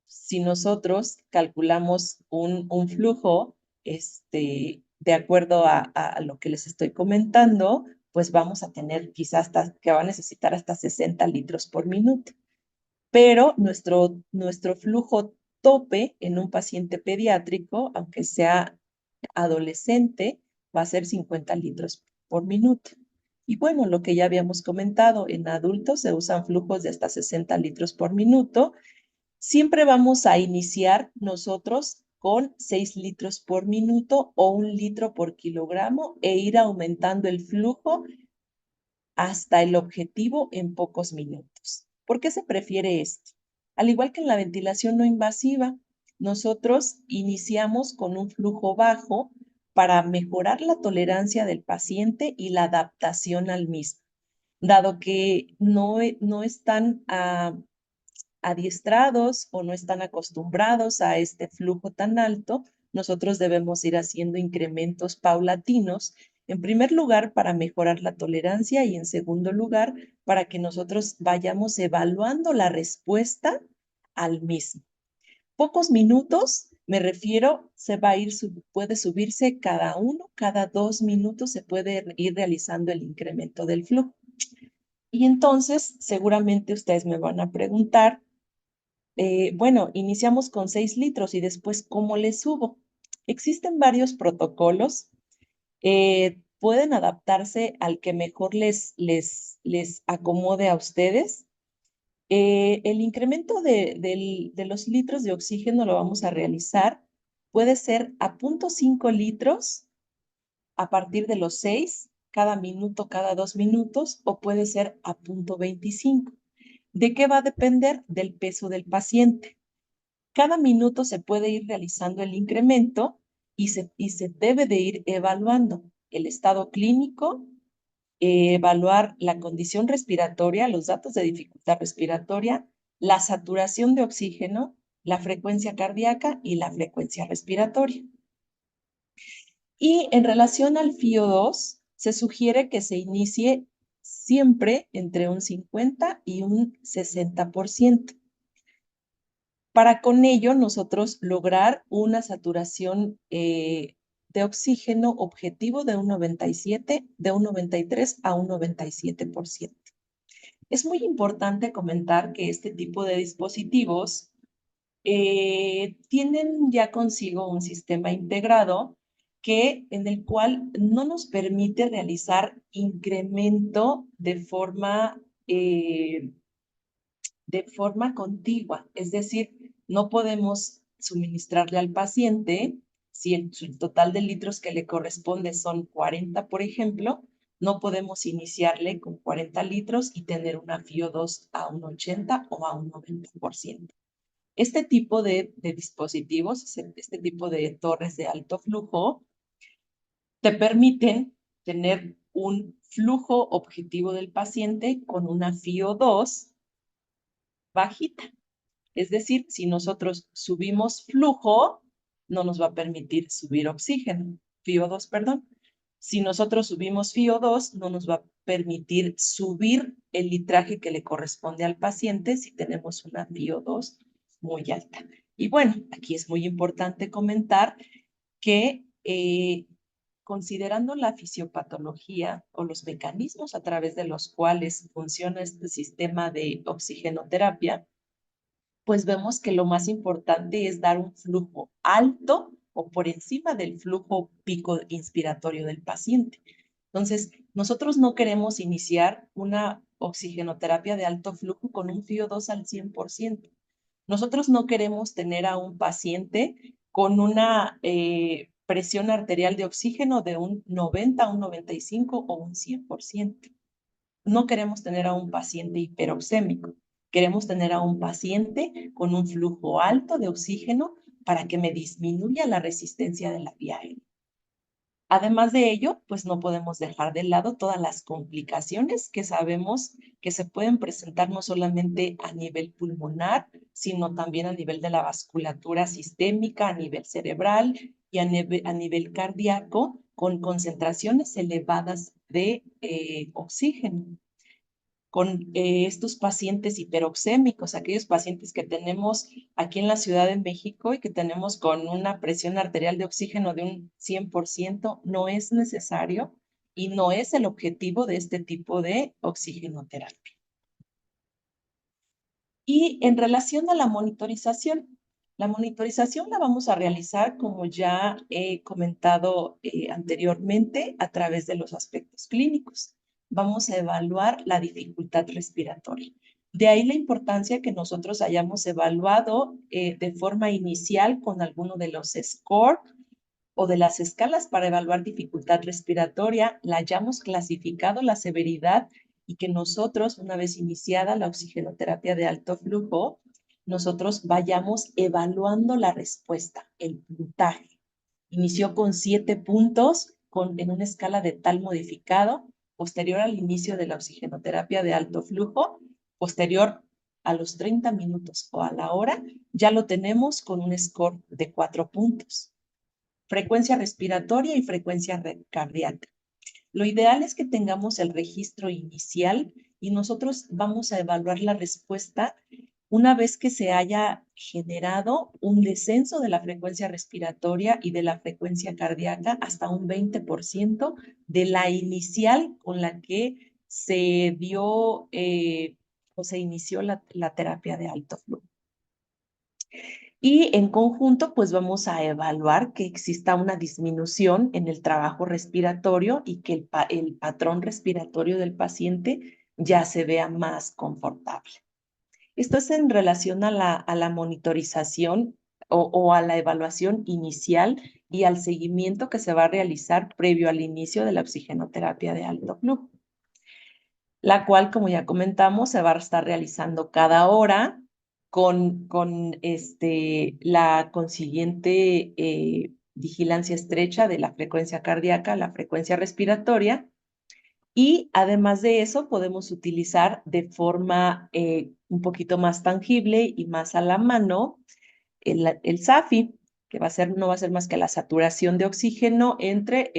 si nosotros calculamos un flujo de acuerdo a lo que les estoy comentando, pues vamos a tener quizás que va a necesitar hasta 60 litros por minuto, pero nuestro flujo tope en un paciente pediátrico, aunque sea adolescente, va a ser 50 litros por minuto. Y bueno, lo que ya habíamos comentado, en adultos se usan flujos de hasta 60 litros por minuto. Siempre vamos a iniciar nosotros con 6 litros por minuto o 1 litro por kilogramo e ir aumentando el flujo hasta el objetivo en pocos minutos. ¿Por qué se prefiere esto? Al igual que en la ventilación no invasiva, nosotros iniciamos con un flujo bajo para mejorar la tolerancia del paciente y la adaptación al mismo, dado que no están adiestrados o no están acostumbrados a este flujo tan alto. Nosotros debemos ir haciendo incrementos paulatinos, en primer lugar para mejorar la tolerancia y en segundo lugar para que nosotros vayamos evaluando la respuesta al mismo. Pocos minutos, me refiero, se va a ir, puede subirse cada 2 minutos se puede ir realizando el incremento del flujo. Y entonces, seguramente ustedes me van a preguntar, bueno, iniciamos con 6 litros y después, ¿cómo le subo? Existen varios protocolos, pueden adaptarse al que mejor les acomode a ustedes. El incremento de los litros de oxígeno lo vamos a realizar, puede ser a 0,5 litros a partir de los 6, cada minuto, cada 2 minutos, o puede ser a 0,25. ¿De qué va a depender? Del peso del paciente. Cada minuto se puede ir realizando el incremento y se debe de ir evaluando el estado clínico, evaluar la condición respiratoria, los datos de dificultad respiratoria, la saturación de oxígeno, la frecuencia cardíaca y la frecuencia respiratoria. Y en relación al FIO2, se sugiere que se inicie siempre entre un 50 y un 60%. Para con ello nosotros lograr una saturación de oxígeno objetivo de un 97, de un 93 a un 97%. Es muy importante comentar que este tipo de dispositivos tienen ya consigo un sistema integrado en el cual no nos permite realizar incremento de forma contigua, es decir, no podemos suministrarle al paciente, si el total de litros que le corresponde son 40, por ejemplo, no podemos iniciarle con 40 litros y tener una FIO2 a un 80 o a un 90%. Este tipo de dispositivos, este tipo de torres de alto flujo, te permiten tener un flujo objetivo del paciente con una FIO2 bajita. Es decir, si nosotros subimos flujo, no nos va a permitir subir oxígeno, FIO2, perdón. Si nosotros subimos FIO2, no nos va a permitir subir el litraje que le corresponde al paciente si tenemos una FIO2 muy alta. Y bueno, aquí es muy importante comentar que considerando la fisiopatología o los mecanismos a través de los cuales funciona este sistema de oxigenoterapia, pues vemos que lo más importante es dar un flujo alto o por encima del flujo pico inspiratorio del paciente. Entonces, nosotros no queremos iniciar una oxigenoterapia de alto flujo con un FIO2 al 100%. Nosotros no queremos tener a un paciente con una presión arterial de oxígeno de un 90, un 95 o un 100%. No queremos tener a un paciente hiperoxémico, queremos tener a un paciente con un flujo alto de oxígeno para que me disminuya la resistencia de la vía aérea. Además de ello, pues no podemos dejar de lado todas las complicaciones que sabemos que se pueden presentar no solamente a nivel pulmonar, sino también a nivel de la vasculatura sistémica, a nivel cerebral y a nivel cardíaco, con concentraciones elevadas de oxígeno con estos pacientes hiperoxémicos, aquellos pacientes que tenemos aquí en la Ciudad de México y que tenemos con una presión arterial de oxígeno de un 100%, no es necesario y no es el objetivo de este tipo de oxigenoterapia. Y en relación a la monitorización la vamos a realizar, como ya he comentado anteriormente, a través de los aspectos clínicos. Vamos a evaluar la dificultad respiratoria. De ahí la importancia que nosotros hayamos evaluado de forma inicial con alguno de los SCORE o de las escalas para evaluar dificultad respiratoria, la hayamos clasificado la severidad y que nosotros, una vez iniciada la oxigenoterapia de alto flujo, nosotros vayamos evaluando la respuesta, el puntaje. Inició con 7 puntos en una escala de tal modificado, posterior al inicio de la oxigenoterapia de alto flujo, posterior a los 30 minutos o a la hora, ya lo tenemos con un score de 4 puntos. Frecuencia respiratoria y frecuencia cardíaca. Lo ideal es que tengamos el registro inicial y nosotros vamos a evaluar la respuesta una vez que se haya generado un descenso de la frecuencia respiratoria y de la frecuencia cardíaca hasta un 20% de la inicial con la que se dio o se inició la terapia de alto flujo. Y en conjunto, pues vamos a evaluar que exista una disminución en el trabajo respiratorio y que el patrón respiratorio del paciente ya se vea más confortable. Esto es en relación a la monitorización o a la evaluación inicial y al seguimiento que se va a realizar previo al inicio de la oxigenoterapia de alto flujo, la cual, como ya comentamos, se va a estar realizando cada hora con la consiguiente vigilancia estrecha de la frecuencia cardíaca, la frecuencia respiratoria. Y además de eso, podemos utilizar de forma un poquito más tangible y más a la mano el SAFI, que no va a ser más que la saturación de oxígeno entre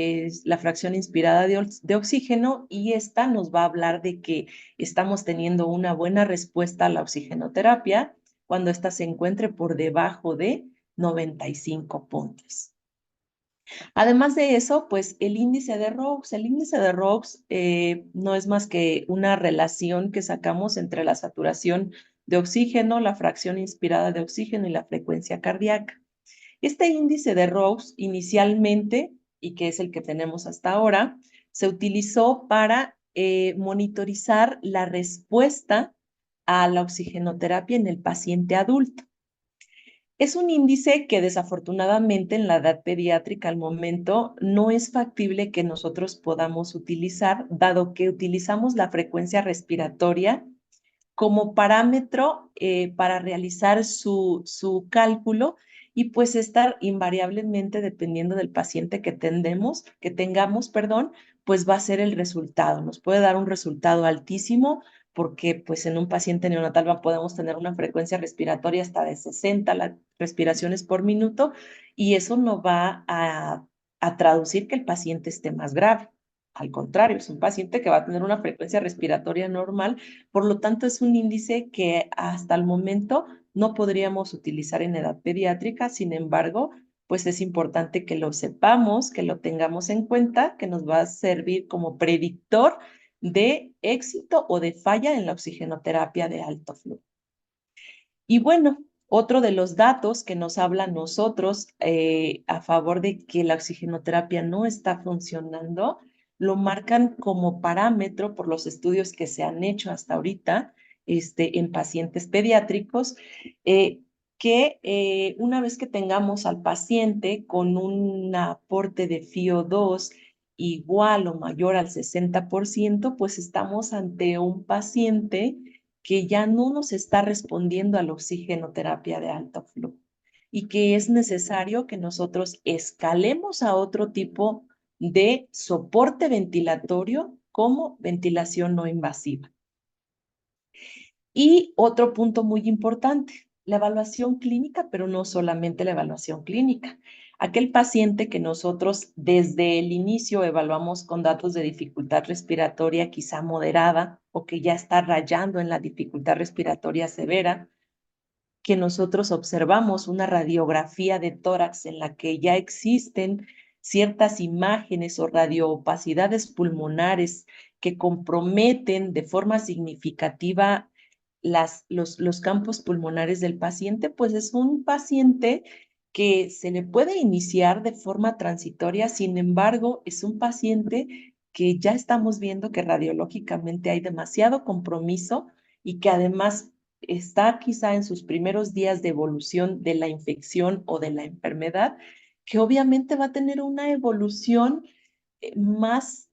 la fracción inspirada de oxígeno, y esta nos va a hablar de que estamos teniendo una buena respuesta a la oxigenoterapia cuando ésta se encuentre por debajo de 95 puntos. Además de eso, pues el índice de ROX. El índice de ROX no es más que una relación que sacamos entre la saturación de oxígeno, la fracción inspirada de oxígeno y la frecuencia cardíaca. Este índice de ROX inicialmente, y que es el que tenemos hasta ahora, se utilizó para monitorizar la respuesta a la oxigenoterapia en el paciente adulto. Es un índice que desafortunadamente en la edad pediátrica al momento no es factible que nosotros podamos utilizar, dado que utilizamos la frecuencia respiratoria como parámetro para realizar su cálculo, y pues estar invariablemente, dependiendo del paciente que tengamos, perdón, pues va a ser el resultado. Nos puede dar un resultado altísimo porque pues en un paciente neonatal podemos tener una frecuencia respiratoria hasta de 60 respiraciones por minuto, y eso no va a traducir que el paciente esté más grave. Al contrario, es un paciente que va a tener una frecuencia respiratoria normal. Por lo tanto, es un índice que hasta el momento no podríamos utilizar en edad pediátrica. Sin embargo, pues es importante que lo sepamos, que lo tengamos en cuenta, que nos va a servir como predictor de éxito o de falla en la oxigenoterapia de alto flujo. Y bueno, otro de los datos que nos habla nosotros a favor de que la oxigenoterapia no está funcionando, lo marcan como parámetro por los estudios que se han hecho hasta ahorita en pacientes pediátricos, que una vez que tengamos al paciente con un aporte de FiO2 igual o mayor al 60%, pues estamos ante un paciente que ya no nos está respondiendo a la oxigenoterapia de alto flujo y que es necesario que nosotros escalemos a otro tipo de soporte ventilatorio como ventilación no invasiva. Y otro punto muy importante, la evaluación clínica, pero no solamente la evaluación clínica. Aquel paciente que nosotros desde el inicio evaluamos con datos de dificultad respiratoria quizá moderada o que ya está rayando en la dificultad respiratoria severa, que nosotros observamos una radiografía de tórax en la que ya existen ciertas imágenes o radioopacidades pulmonares que comprometen de forma significativa los campos pulmonares del paciente, pues es un paciente que se le puede iniciar de forma transitoria, sin embargo, es un paciente que ya estamos viendo que radiológicamente hay demasiado compromiso y que además está quizá en sus primeros días de evolución de la infección o de la enfermedad, que obviamente va a tener una evolución más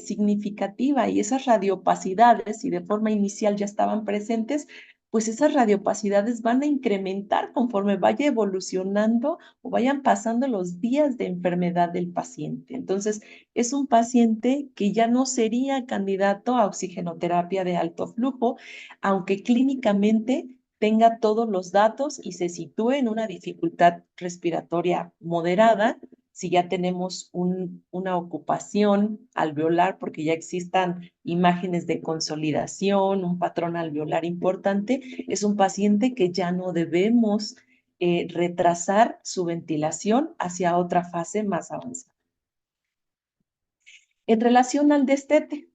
significativa y esas radiopacidades, si de forma inicial ya estaban presentes, pues esas radiopacidades van a incrementar conforme vaya evolucionando o vayan pasando los días de enfermedad del paciente. Entonces, es un paciente que ya no sería candidato a oxigenoterapia de alto flujo, aunque clínicamente tenga todos los datos y se sitúe en una dificultad respiratoria moderada si ya tenemos una ocupación alveolar, porque ya existan imágenes de consolidación, un patrón alveolar importante, es un paciente que ya no debemos retrasar su ventilación hacia otra fase más avanzada. En relación al destete,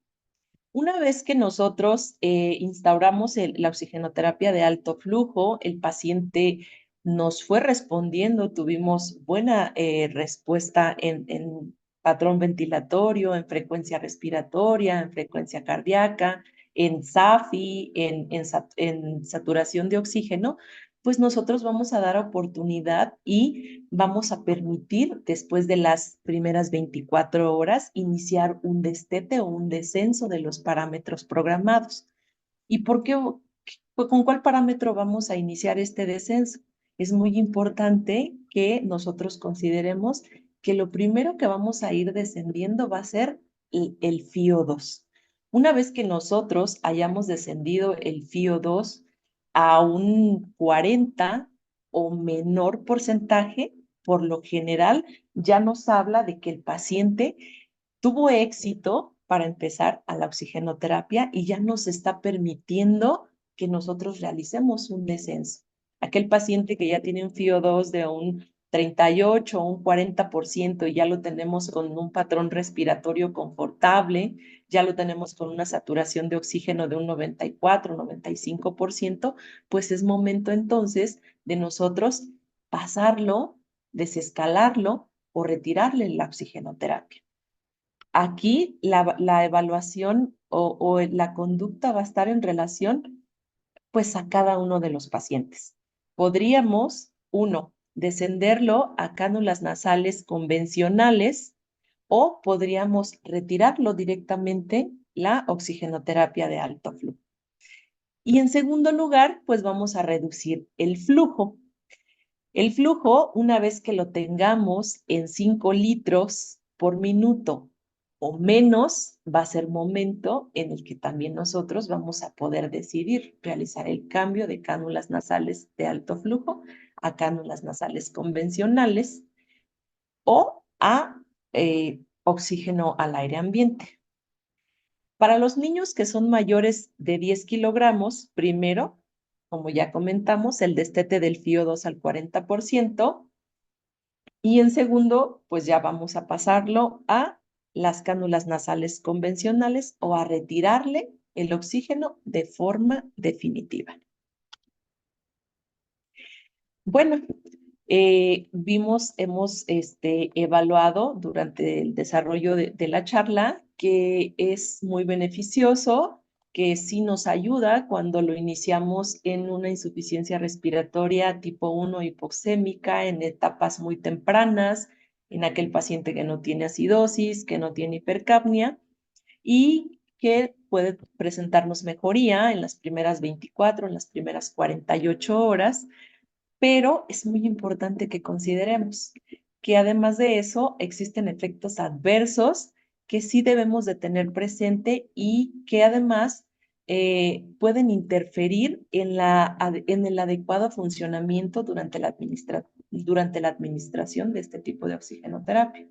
una vez que nosotros instauramos la oxigenoterapia de alto flujo, el paciente nos fue respondiendo, tuvimos buena respuesta en patrón ventilatorio, en frecuencia respiratoria, en frecuencia cardíaca, en SAFI, en saturación de oxígeno, pues nosotros vamos a dar oportunidad y vamos a permitir, después de las primeras 24 horas, iniciar un destete o un descenso de los parámetros programados. ¿Y por qué? ¿Con cuál parámetro vamos a iniciar este descenso? Es muy importante que nosotros consideremos que lo primero que vamos a ir descendiendo va a ser el FIO2. Una vez que nosotros hayamos descendido el FIO2 a un 40 o menor porcentaje, por lo general ya nos habla de que el paciente tuvo éxito para empezar a la oxigenoterapia y ya nos está permitiendo que nosotros realicemos un descenso. Aquel paciente que ya tiene un FIO2 de un 38 o un 40% y ya lo tenemos con un patrón respiratorio confortable, ya lo tenemos con una saturación de oxígeno de un 94, 95%, pues es momento entonces de nosotros pasarlo, desescalarlo o retirarle la oxigenoterapia. Aquí la evaluación o la conducta va a estar en relación pues a cada uno de los pacientes. Podríamos, uno, descenderlo a cánulas nasales convencionales o podríamos retirarlo directamente la oxigenoterapia de alto flujo. Y en segundo lugar, pues vamos a reducir el flujo. El flujo, una vez que lo tengamos en 5 litros por minuto o menos, va a ser momento en el que también nosotros vamos a poder decidir realizar el cambio de cánulas nasales de alto flujo a cánulas nasales convencionales o a oxígeno al aire ambiente. Para los niños que son mayores de 10 kilogramos, primero, como ya comentamos, el destete del FIO2 al 40%. Y en segundo, pues ya vamos a pasarlo a las cánulas nasales convencionales o a retirarle el oxígeno de forma definitiva. Bueno, hemos evaluado durante el desarrollo de la charla que es muy beneficioso, que sí nos ayuda cuando lo iniciamos en una insuficiencia respiratoria tipo 1 hipoxémica en etapas muy tempranas, en aquel paciente que no tiene acidosis, que no tiene hipercapnia y que puede presentarnos mejoría en las primeras 24, en las primeras 48 horas, pero es muy importante que consideremos que además de eso existen efectos adversos que sí debemos de tener presente y que además pueden interferir en el adecuado funcionamiento durante la administración de este tipo de oxigenoterapia.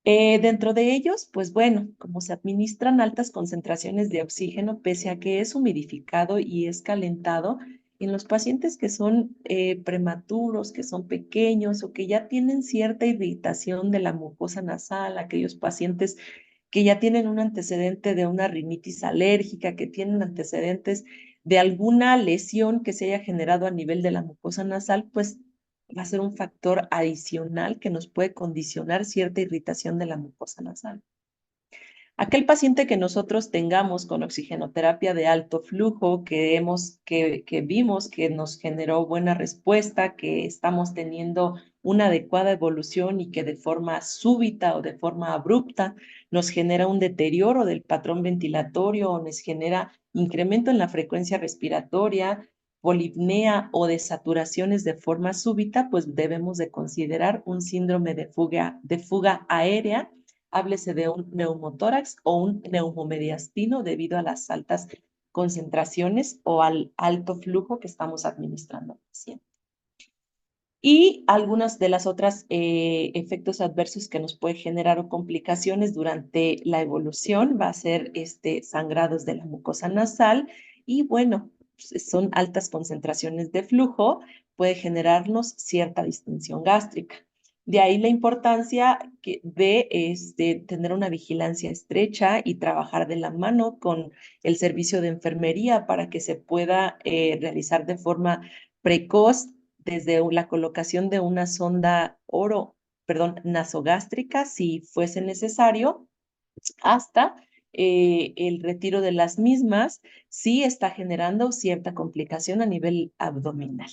Dentro de ellos, pues bueno, como se administran altas concentraciones de oxígeno, pese a que es humidificado y es calentado, en los pacientes que son prematuros, que son pequeños o que ya tienen cierta irritación de la mucosa nasal, aquellos pacientes que ya tienen un antecedente de una rinitis alérgica, que tienen antecedentes de alguna lesión que se haya generado a nivel de la mucosa nasal, pues va a ser un factor adicional que nos puede condicionar cierta irritación de la mucosa nasal. Aquel paciente que nosotros tengamos con oxigenoterapia de alto flujo, que vimos que nos generó buena respuesta, que estamos teniendo una adecuada evolución y que de forma súbita o de forma abrupta nos genera un deterioro del patrón ventilatorio o nos genera incremento en la frecuencia respiratoria, polipnea o desaturaciones de forma súbita, pues debemos de considerar un síndrome de fuga aérea. Háblese de un neumotórax o un neumomediastino debido a las altas concentraciones o al alto flujo que estamos administrando al paciente. Y algunas de las otras efectos adversos que nos puede generar o complicaciones durante la evolución va a ser sangrados de la mucosa nasal y bueno, son altas concentraciones de flujo, puede generarnos cierta distensión gástrica. De ahí la importancia de tener una vigilancia estrecha y trabajar de la mano con el servicio de enfermería para que se pueda realizar de forma precoz desde la colocación de una sonda nasogástrica, si fuese necesario, hasta el retiro de las mismas, si está generando cierta complicación a nivel abdominal.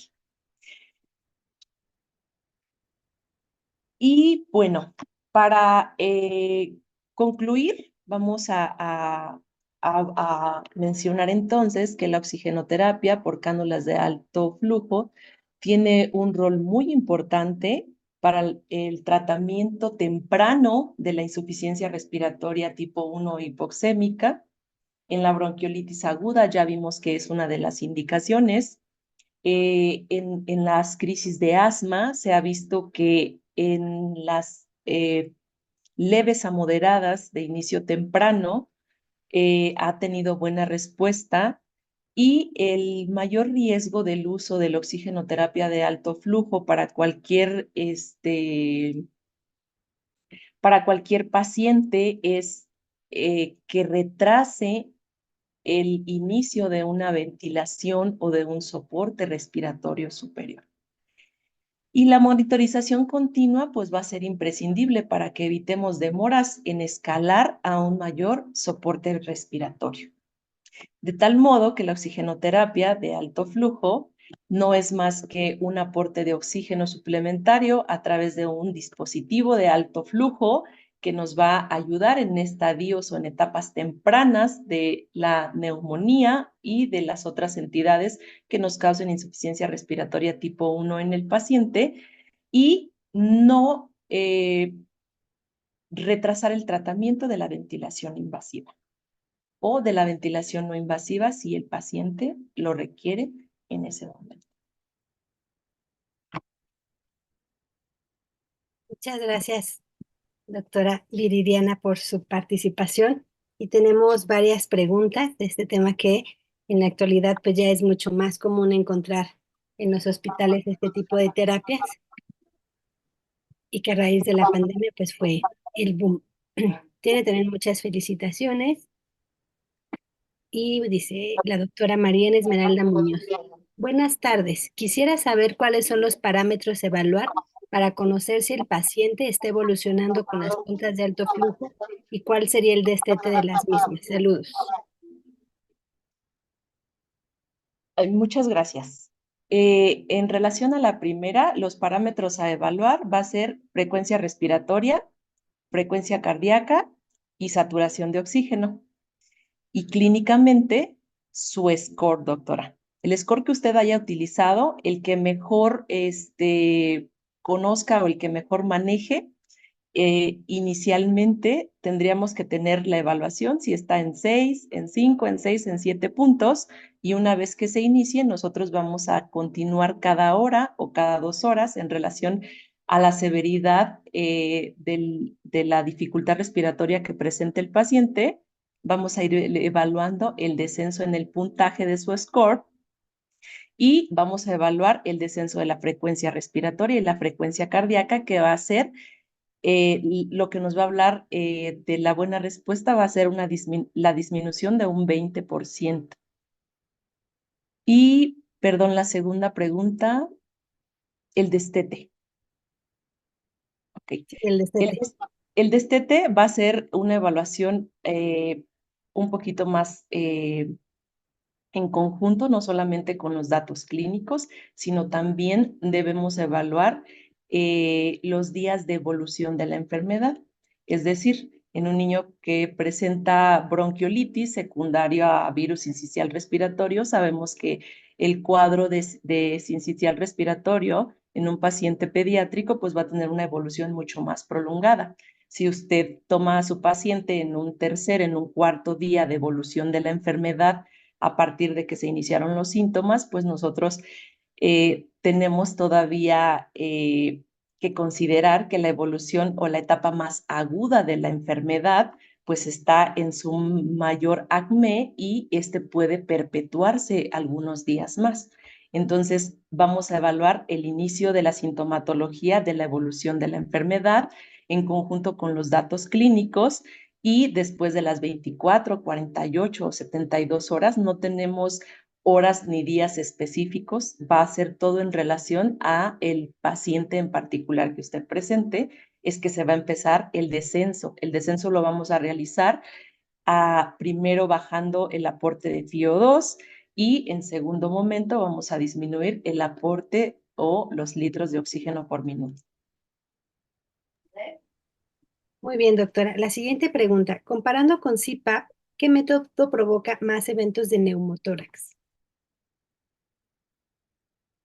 Y bueno, para concluir, vamos a mencionar entonces que la oxigenoterapia por cánulas de alto flujo tiene un rol muy importante para el tratamiento temprano de la insuficiencia respiratoria tipo 1 hipoxémica. En la bronquiolitis aguda ya vimos que es una de las indicaciones. En las crisis de asma se ha visto que en las leves a moderadas de inicio temprano ha tenido buena respuesta y el mayor riesgo del uso de la oxigenoterapia de alto flujo para cualquier paciente es que retrase el inicio de una ventilación o de un soporte respiratorio superior. Y la monitorización continua pues va a ser imprescindible para que evitemos demoras en escalar a un mayor soporte respiratorio. De tal modo que la oxigenoterapia de alto flujo no es más que un aporte de oxígeno suplementario a través de un dispositivo de alto flujo que nos va a ayudar en estadios o en etapas tempranas de la neumonía y de las otras entidades que nos causen insuficiencia respiratoria tipo 1 en el paciente y no retrasar el tratamiento de la ventilación invasiva o de la ventilación no invasiva si el paciente lo requiere en ese momento. Muchas gracias, doctora Viridiana, por su participación. Y tenemos varias preguntas de este tema que en la actualidad pues ya es mucho más común encontrar en los hospitales este tipo de terapias y que a raíz de la pandemia pues fue el boom. Tiene también muchas felicitaciones y dice la doctora María Esmeralda Muñoz. Buenas tardes. Quisiera saber cuáles son los parámetros a evaluar para conocer si el paciente está evolucionando con las puntas de alto flujo y cuál sería el destete de las mismas. Saludos. Muchas gracias. En relación a la primera, los parámetros a evaluar va a ser frecuencia respiratoria, frecuencia cardíaca y saturación de oxígeno. Y clínicamente, su score, doctora. El score que usted haya utilizado, el que mejor conozca o el que mejor maneje, inicialmente tendríamos que tener la evaluación si está en 6, en 5, en 6, en 7 puntos, y una vez que se inicie, nosotros vamos a continuar cada hora o cada 2 horas en relación a la severidad de la dificultad respiratoria que presente el paciente. Vamos a ir evaluando el descenso en el puntaje de su score y vamos a evaluar el descenso de la frecuencia respiratoria y la frecuencia cardíaca, que va a ser lo que nos va a hablar de la buena respuesta, va a ser la disminución de un 20%. Y, perdón, la segunda pregunta, el destete. Ok. El El, destete. el destete va a ser una evaluación un poquito más en conjunto, no solamente con los datos clínicos, sino también debemos evaluar los días de evolución de la enfermedad. Es decir, en un niño que presenta bronquiolitis secundaria a virus sincicial respiratorio, sabemos que el cuadro de sincicial respiratorio en un paciente pediátrico pues va a tener una evolución mucho más prolongada. Si usted toma a su paciente en un tercer, en un cuarto día de evolución de la enfermedad, a partir de que se iniciaron los síntomas, pues nosotros tenemos todavía que considerar que la evolución o la etapa más aguda de la enfermedad pues está en su mayor acme y este puede perpetuarse algunos días más. Entonces, vamos a evaluar el inicio de la sintomatología de la evolución de la enfermedad en conjunto con los datos clínicos, y después de las 24, 48 o 72 horas no tenemos horas ni días específicos, va a ser todo en relación a el paciente en particular que usted presente, es que se va a empezar el descenso. El descenso lo vamos a realizar primero bajando el aporte de FiO2 y en segundo momento vamos a disminuir el aporte o los litros de oxígeno por minuto. Muy bien, doctora. La siguiente pregunta. Comparando con CPAP, ¿qué método provoca más eventos de neumotórax?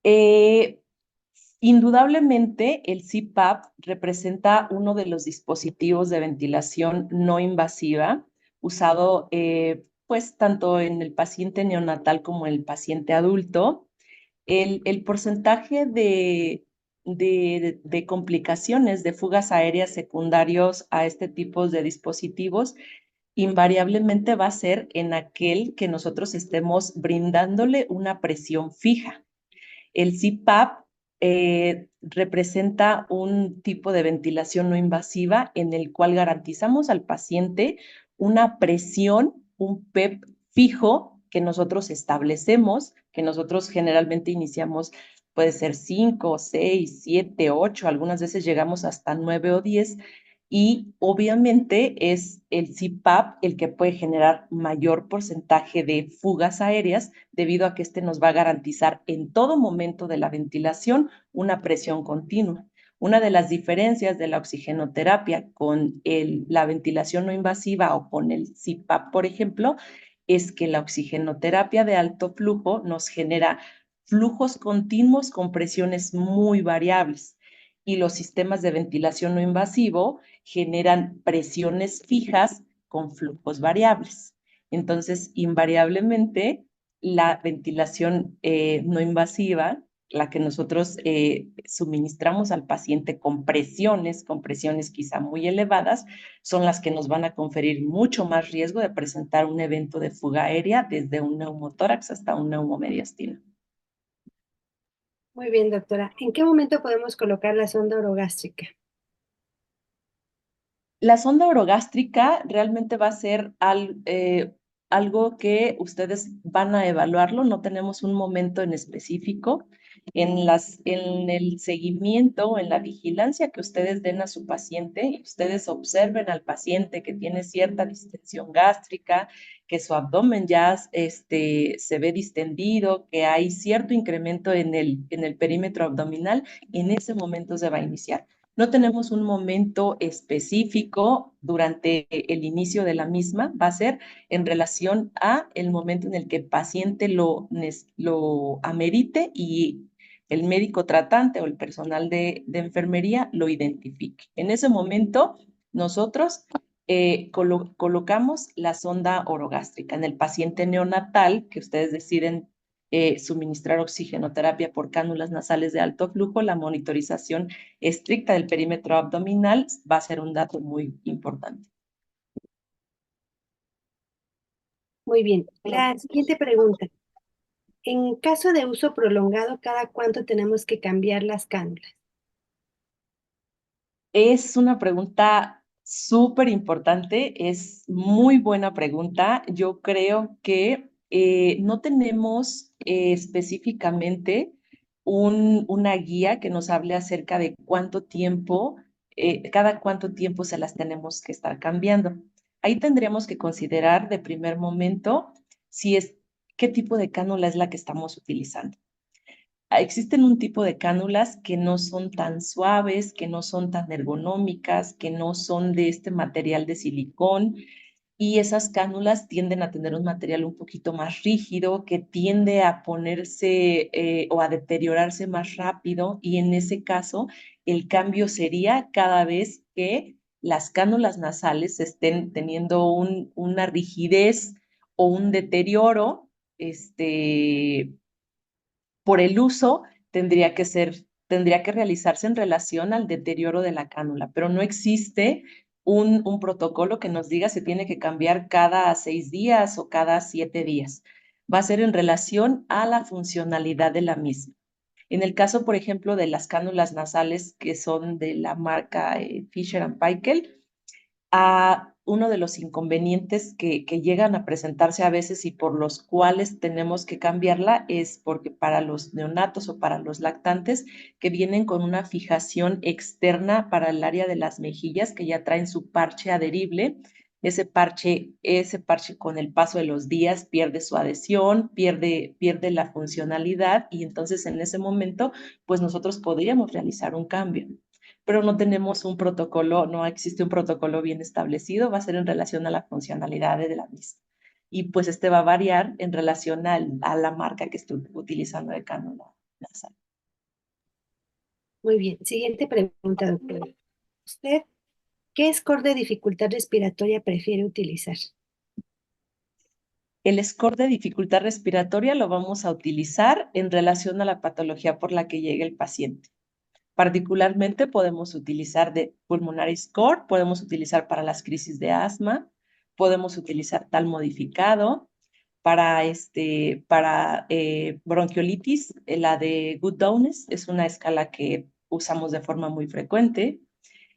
Eh, Indudablemente, el CPAP representa uno de los dispositivos de ventilación no invasiva usado pues tanto en el paciente neonatal como en el paciente adulto. El porcentaje de complicaciones de fugas aéreas secundarios a este tipo de dispositivos invariablemente va a ser en aquel que nosotros estemos brindándole una presión fija. El CPAP representa un tipo de ventilación no invasiva en el cual garantizamos al paciente una presión, un PEP fijo que nosotros establecemos, que nosotros generalmente iniciamos, puede ser 5, 6, 7, 8, algunas veces llegamos hasta 9 o 10, y obviamente es el CPAP el que puede generar mayor porcentaje de fugas aéreas debido a que este nos va a garantizar en todo momento de la ventilación una presión continua. Una de las diferencias de la oxigenoterapia con la ventilación no invasiva o con el CPAP, por ejemplo, es que la oxigenoterapia de alto flujo nos genera flujos continuos con presiones muy variables, y los sistemas de ventilación no invasivo generan presiones fijas con flujos variables. Entonces, invariablemente, la ventilación no invasiva, la que nosotros suministramos al paciente con presiones quizá muy elevadas, son las que nos van a conferir mucho más riesgo de presentar un evento de fuga aérea desde un neumotórax hasta un neumomediastino. Muy bien, doctora. ¿En qué momento podemos colocar la sonda orogástrica? La sonda orogástrica realmente va a ser algo que ustedes van a evaluarlo, no tenemos un momento en específico. En el seguimiento, en la vigilancia que ustedes den a su paciente, y ustedes observen al paciente que tiene cierta distensión gástrica, que su abdomen ya se ve distendido, que hay cierto incremento en el perímetro abdominal, en ese momento se va a iniciar. No tenemos un momento específico durante el inicio de la misma, va a ser en relación a el momento en el que el paciente lo amerite y el médico tratante o el personal de enfermería lo identifique. En ese momento, nosotros colocamos la sonda orogástrica en el paciente neonatal, que ustedes deciden suministrar oxigenoterapia por cánulas nasales de alto flujo. La monitorización estricta del perímetro abdominal va a ser un dato muy importante. Muy bien. La siguiente pregunta. En caso de uso prolongado, ¿cada cuánto tenemos que cambiar las cánulas? Es una pregunta súper importante, es muy buena pregunta. Yo creo que no tenemos específicamente una guía que nos hable acerca de cuánto tiempo, cada cuánto tiempo se las tenemos que estar cambiando. Ahí tendríamos que considerar de primer momento si es qué tipo de cánula es la que estamos utilizando. Existen un tipo de cánulas que no son tan suaves, que no son tan ergonómicas, que no son de este material de silicón, y esas cánulas tienden a tener un material un poquito más rígido que tiende a ponerse o a deteriorarse más rápido, y en ese caso el cambio sería cada vez que las cánulas nasales estén teniendo una rigidez o un deterioro, por el uso tendría que realizarse en relación al deterioro de la cánula, pero no existe un protocolo que nos diga se tiene que cambiar cada 6 días o cada 7 días. Va a ser en relación a la funcionalidad de la misma. En el caso, por ejemplo, de las cánulas nasales que son de la marca Fisher Paykel, a uno de los inconvenientes que llegan a presentarse a veces y por los cuales tenemos que cambiarla es porque para los neonatos o para los lactantes que vienen con una fijación externa para el área de las mejillas, que ya traen su parche adherible, ese parche con el paso de los días pierde su adhesión, pierde la funcionalidad, y entonces en ese momento pues nosotros podríamos realizar un cambio, pero no tenemos un protocolo, no existe un protocolo bien establecido, va a ser en relación a la funcionalidad de la misma. Y pues este va a variar en relación a la marca que estoy utilizando de cánula nasal. Muy bien. Siguiente pregunta, doctora. ¿Usted qué score de dificultad respiratoria prefiere utilizar? El score de dificultad respiratoria lo vamos a utilizar en relación a la patología por la que llegue el paciente. Particularmente podemos utilizar de Pulmonary Score, podemos utilizar para las crisis de asma, podemos utilizar tal modificado para bronquiolitis, la de Good Downes es una escala que usamos de forma muy frecuente.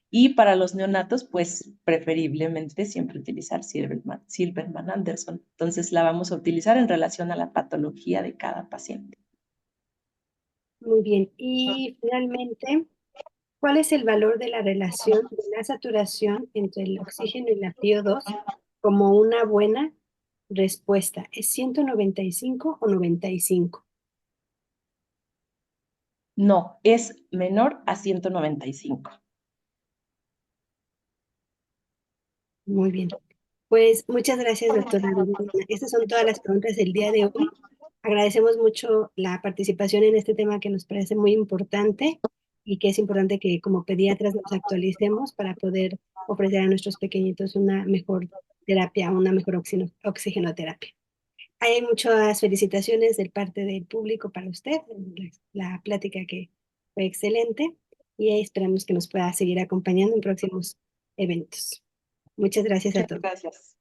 Y para los neonatos, pues preferiblemente siempre utilizar Silverman-Anderson. Entonces la vamos a utilizar en relación a la patología de cada paciente. Muy bien. Y finalmente, ¿cuál es el valor de la relación de la saturación entre el oxígeno y la PO2 como una buena respuesta? ¿Es 195 o 95? No, es menor a 195. Muy bien. Pues muchas gracias, doctora Viridiana. Estas son todas las preguntas del día de hoy. Agradecemos mucho la participación en este tema que nos parece muy importante y que es importante que como pediatras nos actualicemos para poder ofrecer a nuestros pequeñitos una mejor terapia, una mejor oxigenoterapia. Hay muchas felicitaciones de parte del público para usted, la plática que fue excelente y esperamos que nos pueda seguir acompañando en próximos eventos. Muchas gracias a Muchas todos. gracias.